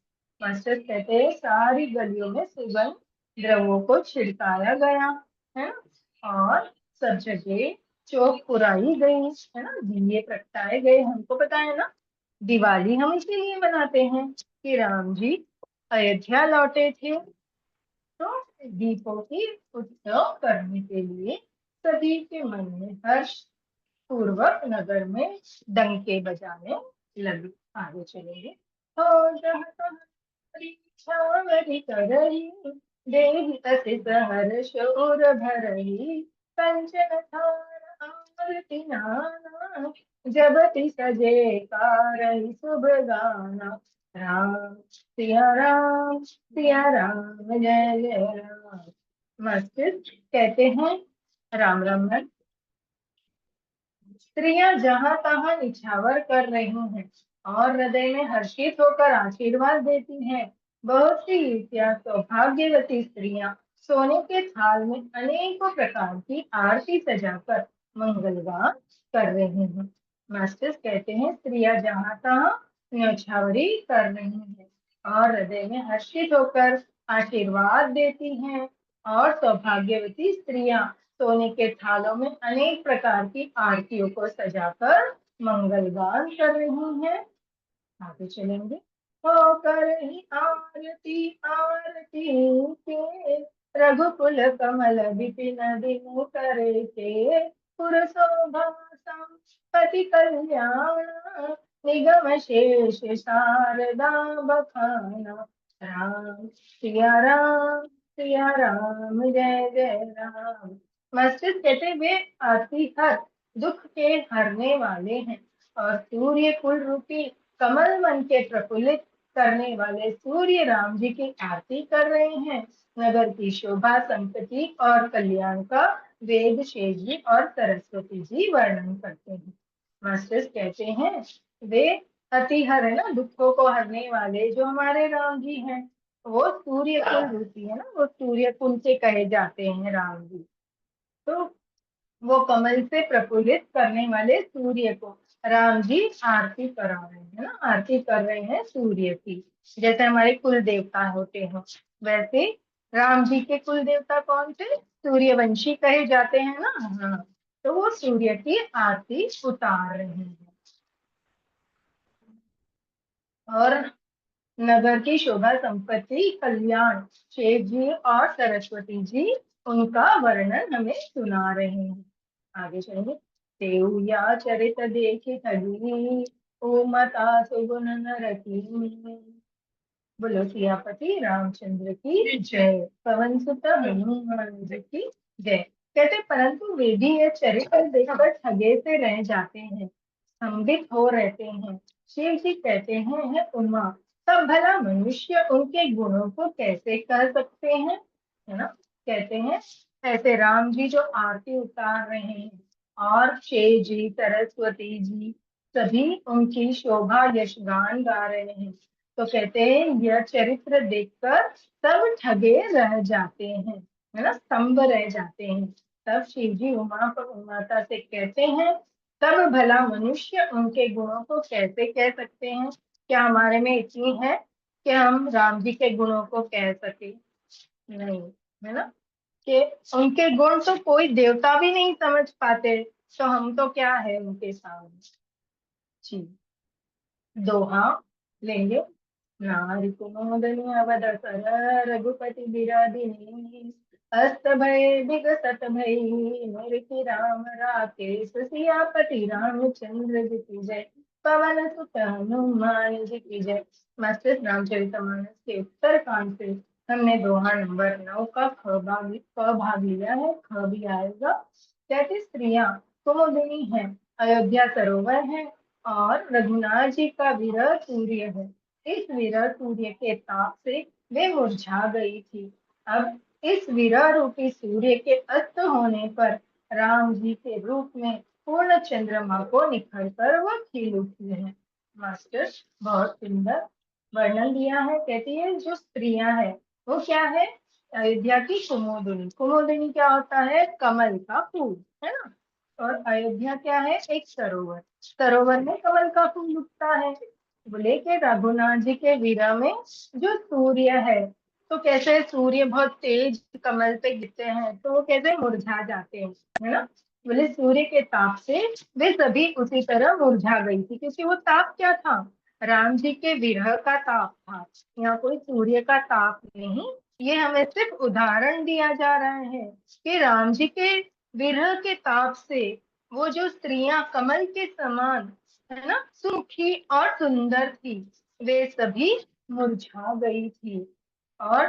मास्टर कहते हैं सारी गलियों में सुगंध द्रव्यों को छिड़काया गया, है ना, और सब जगह चौक पुराई गई, है ना, दिए प्रगटाए गए। हमको पता है ना, दिवाली हम इसीलिए मनाते हैं कि राम जी अयोध्या लौटे थे, तो दीपों की उत्सव करने के लिए सभी के मन में हर्ष पूर्वक नगर में डंके बजाने लगे। आगे चलेंगे। हो जहाँ तहाँ छावरी करही, देहि अति सहर्ष उर भरही, कंचन थार आरती नाना, जबति सजे कारहि शुभ गाना। सिया राम जय जय राम। मस्त कहते हैं राम राम। स्त्रियां जहां तहां निछावर कर रही हैं और हृदय में हर्षित होकर आशीर्वाद देती हैं। बहुत सी युवतियां सौभाग्यवती स्त्रियां सोने के थाल में अनेकों प्रकार की आरती सजाकर मंगलगान कर रही हैं। मास्टर्स कहते हैं स्त्रियां जहां तहां न्यौछावरी कर रही हैं और हृदय में हर्षित होकर आशीर्वाद देती हैं, और सौभाग्यवती स्त्रियां सोने के थालों में अनेक प्रकार की आरतियों को सजाकर मंगलगान कर रही हैं। आगे चलेंगे। होकर ही आरती आरती के, रघुकुल कमल विपिन दिन करे के, पुर शोभा पति कल्याण, निगम शेष शारदा बखाना। सिया राम जय जय राम। मस्जिद कहते वे आरती हर दुख के हरने वाले हैं और सूर्य कुल रूपी कमल मन के प्रफुल्लित करने वाले सूर्य राम जी की आरती कर रहे हैं। नगर की शोभा संपत्ति और कल्याण का वेद शेष जी और सरस्वती जी वर्णन करते हैं। मास्टर्स कहते हैं वे अतिहर है ना, दुखों को हरने वाले जो हमारे राम जी हैं, वो सूर्य कुल रूपी है ना, वो सूर्य कुल के कहे जाते हैं राम जी। तो वो कमल से प्रफुल्लित करने वाले सूर्य को राम जी आरती करा रहे हैं ना, आरती कर रहे हैं सूर्य की। जैसे हमारे कुल देवता होते हैं, वैसे राम जी के कुल देवता कौन थे? सूर्यवंशी कहे जाते हैं ना। हाँ, तो वो सूर्य की आरती उतार रहे हैं। और नगर की शोभा संपत्ति कल्याण, शेख जी और सरस्वती जी उनका वर्णन हमें सुना रहे हैं। आगे चलेंगे। तेऊ या चरित देखे ठगी, ओ मता सुगुन नर की। बोलो सियापति रामचंद्र की जय, पवन सुत हनुमान जी की जय। कहते परंतु वे भी ये चरित्र देखकर ठगे से रह जाते हैं, स्तंभित हो रहते हैं। शिव जी कहते हैं, है उमा, तब भला मनुष्य उनके गुणों को कैसे कह सकते हैं? है ना, कहते हैं ऐसे राम जी जो आरती उतार रहे हैं, और शिव जी सरस्वती जी सभी उनकी शोभा यशगान गा रहे हैं, तो कहते हैं यह चरित्र देखकर सब ठगे रह जाते हैं, है ना, स्तंभ रह जाते हैं। तब शिव जी उमा माता से कहते हैं, तब भला मनुष्य उनके गुणों को कैसे कह सकते हैं? क्या हमारे में इतनी है कि हम राम जी के गुणों को कह सके? नहीं, है ना, कि उनके गुण तो कोई देवता भी नहीं समझ पाते, तो हम तो क्या है उनके सामने। जी, दोहा लेंगे। नारी कुमोदनी अवदसर रघुपति बिरादिनी, अस्त भय विगसत भई, निरखि राम राकेश सियापति रामचंद्र जी की जय, पवन सुत हनुमान जी की जय। मास्टर रामचरितमानस के उत्तर कांड से हमने दोहा नंबर 9 का क भाग लिया है, ख भी आएगा। 33 स्त्रियां कुमुदिनी हैं, अयोध्या सरोवर है, और रघुनाथ जी का विरह सूर्य है। इस विरह सूर्य के ताप से वे मुरझा गई थी। अब इस विरह रूपी सूर्य के अस्त होने पर राम जी के रूप में पूर्ण चंद्रमा को निखर कर वह खिल उठी है। मास्टर, बहुत सुंदर वर्णन दिया है। कहती है जो स्त्रियां हैं वो क्या है? अयोध्या की कुमुदिनी। कुमुदिनी क्या होता है? कमल का फूल, है ना। और अयोध्या क्या है? एक सरोवर। सरोवर में कमल का फूल उगता है। बोले कि रघुनाथ जी के विरह में जो सूर्य है, तो कैसे सूर्य बहुत तेज कमल पे गिरते हैं तो वो कैसे मुरझा जाते हैं, है ना। बोले सूर्य के ताप से वे सभी उसी तरह मुरझा गई थी, क्योंकि वो ताप क्या था? राम जी के विरह का ताप था। यहाँ कोई सूर्य का ताप नहीं, ये हमें सिर्फ उदाहरण दिया जा रहा है कि राम जी के विरह के ताप से वो जो स्त्रियां कमल के समान, है ना, सुखी और सुंदर थी, वे सभी मुरझा गई थी। और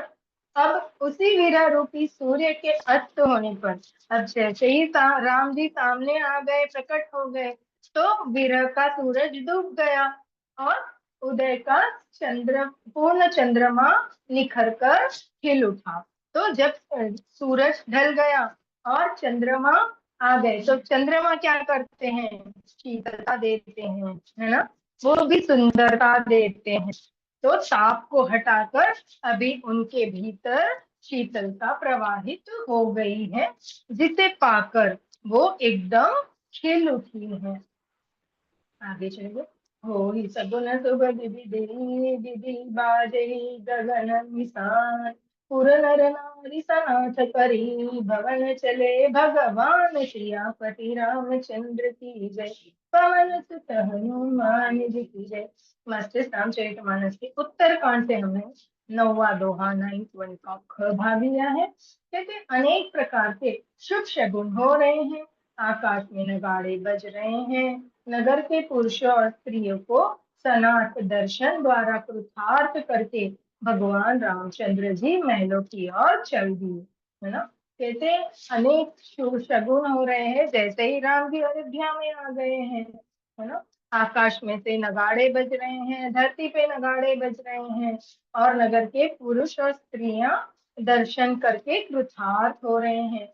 अब उसी विरह रूपी सूर्य के अस्त होने पर, अब जैसे ही राम जी सामने आ गए, प्रकट हो गए, तो विरह का सूरज डूब गया, और उदय का चंद्र पूर्ण चंद्रमा निखर कर खिल उठा। तो जब सूरज ढल गया और चंद्रमा आ गए, तो चंद्रमा क्या करते हैं? शीतलता देते हैं, है ना, वो भी सुंदरता देते हैं। तो ताप को हटाकर अभी उनके भीतर शीतलता प्रवाहित हो गई है, जिसे पाकर वो एकदम खिल उठी है। आगे चलिए। होई सगुन सुभग विधि बाजे गगन निशान, पुर नर नारी सनाथ करी, भवन चले भगवान सियापति रामचंद्र की जय, पवन सुत हनुमान जी की जय। मास्टर रामचरितमानस के उत्तर कांड से हमने 9वां दोहा 9th वन का ख भाग लिया है। कहते अनेक प्रकार के शुभ शगुन हो रहे हैं, आकाश में नगाड़े बज रहे हैं, नगर के पुरुषों और स्त्रियों को सनाथ दर्शन द्वारा कृतार्थ करके भगवान रामचंद्र जी महलों की ओर चल दिए, है ना। कहते अनेक शुभ शगुन हो रहे हैं, जैसे ही राम जी अयोध्या में आ गए हैं, है ना। आकाश में से नगाड़े बज रहे हैं, धरती पे नगाड़े बज रहे हैं, और नगर के पुरुष और स्त्रियां दर्शन करके कृतार्थ हो रहे हैं,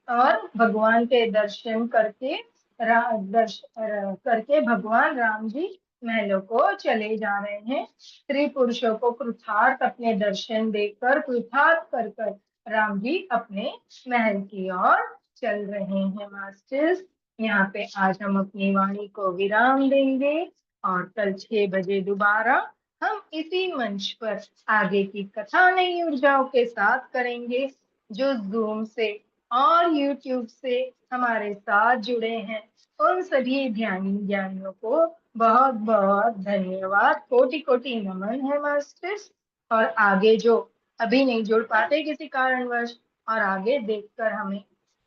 और भगवान के दर्शन करके करके भगवान राम जी महलों को चले जा रहे हैं। स्त्री पुरुषों को कृतार्थ अपने दर्शन देकर कृतार्थ कर कर राम जी अपने महल की ओर चल रहे हैं। मास्टर्स, यहाँ पे आज हम अपनी वाणी को विराम देंगे और कल 6 बजे दोबारा हम इसी मंच पर आगे की कथा नई ऊर्जाओं के साथ करेंगे। जो जूम से और यूट्यूब से हमारे साथ जुड़े हैं उन सभी ध्यानी ज्ञानियों को बहुत बहुत धन्यवाद, कोटि कोटि नमन है मास्टर्स। और आगे जो अभी नहीं जुड़ पाते किसी कारणवश और आगे देखकर हमें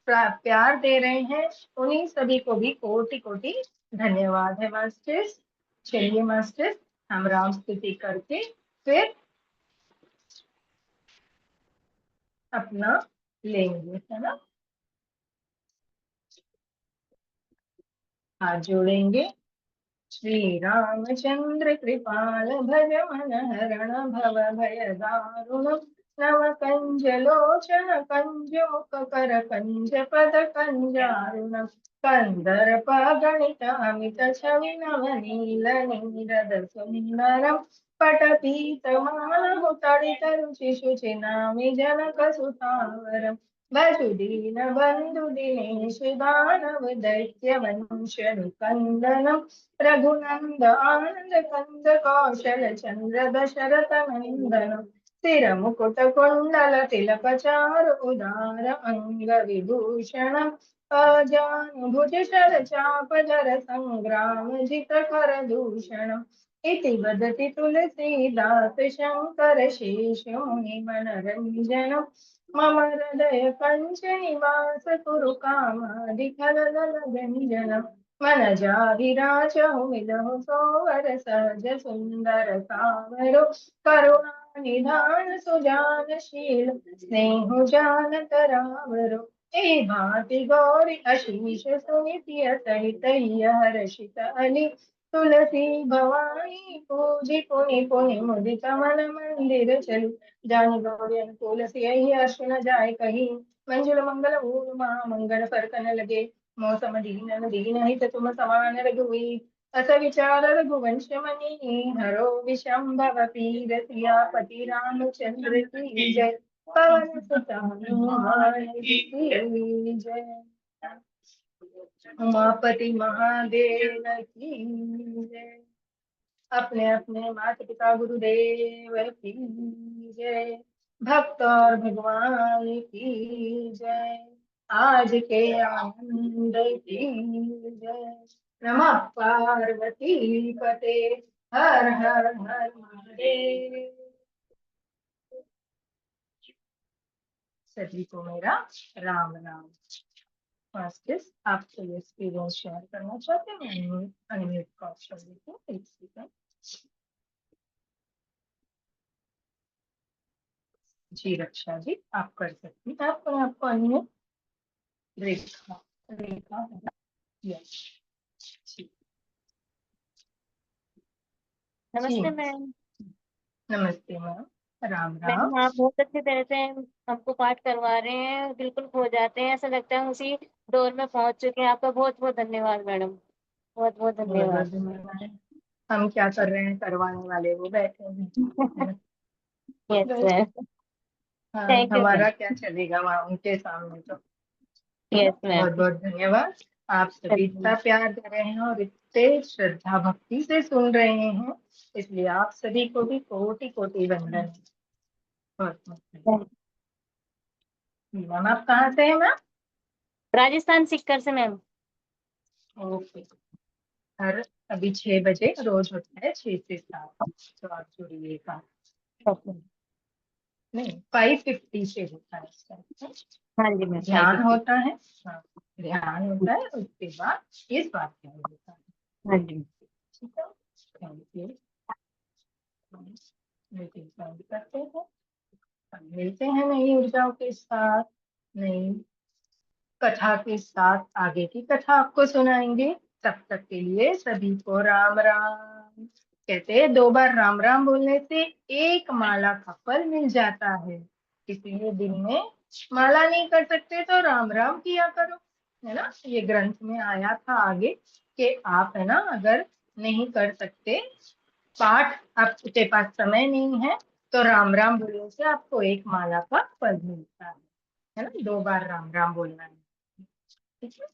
प्यार दे रहे हैं, उन्हीं सभी को भी कोटि कोटि धन्यवाद है मास्टर्स। चलिए मास्टर्स, हम राम स्तुति करके फिर अपना लेंगे, है ना। हाथ जोड़ेंगे। श्री रामचंद्र कृपाल भज मन हरण भव भय दारुण नव कंज लोचन कंज मुख कर कंज पद कंजारुण कंदर्प गणित अमित छवि नव नील नीरद सुंदरम पटपीत मानहु तड़ित रुचि शुचि नामि जनक सुतावरम वसुदीन बंधु दिनेश दानव दैत्य वंश निकंदनम रघुनंद आनंद कंद कौशल चंद्र दशरथ नंदन सिर मुकुट कुंडल तिलक चारु उदार अंग विभूषण अजान भुज शर चाप धर संग्राम जित कर दूषण इति वदति तुलसीदास शंकर शेष मुनि मनरंजन मम हृदय कंच निवास कुरु कामादि खलदल व्यंजन मन जाहिराजहु मिलहु सोवर सहज सुंदर सावरो करुणा निधान सुजान शील स्नेहु जान तरावरो ए भांति गौरी अशीष सुनितिय सहित हर्षित अली तुलसी भवानी पूजि पुनि पुनि मुदित मन मंदिर चली जानि गौरी अनुकूल सियहि हर्ष न जाय कहीं मंजुल मंगल मूल महामंगल फरकन लगे मौसम दीन दीन हित तुम समान रघुवीर अस विचार रघुवंश मणि हरो विशंभव पीर सियापति रामचंद्र की जय पवन सुत हनुमान की जय उमापति महादेव की जय अपने अपने माता पिता गुरुदेव की जय भक्त और भगवान की जय आज के आनंद की जय नमः पार्वती पते हर हर हर महादेव। सभी को मेरा राम राम। मास्टर्स, आप कोई एक्सपीरियंस शेयर करना चाहते हैं? अनम्यूट का ऑप्शन देखिए, एक सेकंड। जी रक्षा जी, आप कर सकती हैं। आपको अन्य रेखा रेखा है ना? यस जी। नमस्ते मैम। नमस्ते मैम, राम राम। मैम आप बहुत अच्छी तरह से हमको पाठ करवा रहे हैं, बिल्कुल खो जाते हैं, ऐसा लगता है हम उसी दौर में पहुंच चुके हैं। आपका बहुत बहुत धन्यवाद मैडम, बहुत बहुत बहुत बहुत धन्यवाद। धन्यवाद। हम क्या कर रहे हैं, करवाने वाले वो बैठे हैं, है ना। यस बस, मैम। हाँ, थैंक यू मैम। हमारा क्या चलेगा वहाँ उनके सामने तो, है ना। Yes ma'am. बहुत बहुत धन्यवाद। आप सभी इतना प्यार दे रहे हैं और इतने श्रद्धा भक्ति से सुन रहे हैं, इसलिए आप सभी को भी कोटि कोटि वंदन। बहुत बहुत धन्यवाद। मैम आप कहाँ से हैं मैम? राजस्थान सीकर से मैम। ओके। हर अभी 6 बजे रोज होता है, 6 से 7, तो आप जुड़िएगा। ओके। नहीं, 5:50 से होता है इस टाइम। हाँ जी मैम, थैंक ध्यान यू। होता है। हाँ, ध्यान होता है, उसके बाद इस बात का होता है। हाँ जी। ठीक है, थैंक यू। मीटिंग बंद करते हैं। हम मिलते हैं नई ऊर्जाओं के साथ, नई कथा के साथ। आगे की कथा आपको सुनाएंगे। तब तक के लिए सभी को राम राम। कहते हैं 2 बार राम राम बोलने से एक माला का फल मिल जाता है, इसलिए दिन में माला नहीं कर सकते तो राम राम किया करो, है ना। ये ग्रंथ में आया था आगे कि आप, है ना, अगर नहीं कर सकते, पाठ आपके पास समय नहीं है, तो राम राम बोलने से आपको एक माला का फल मिलता है ना, 2 बार राम राम बोलना है। ठीक है।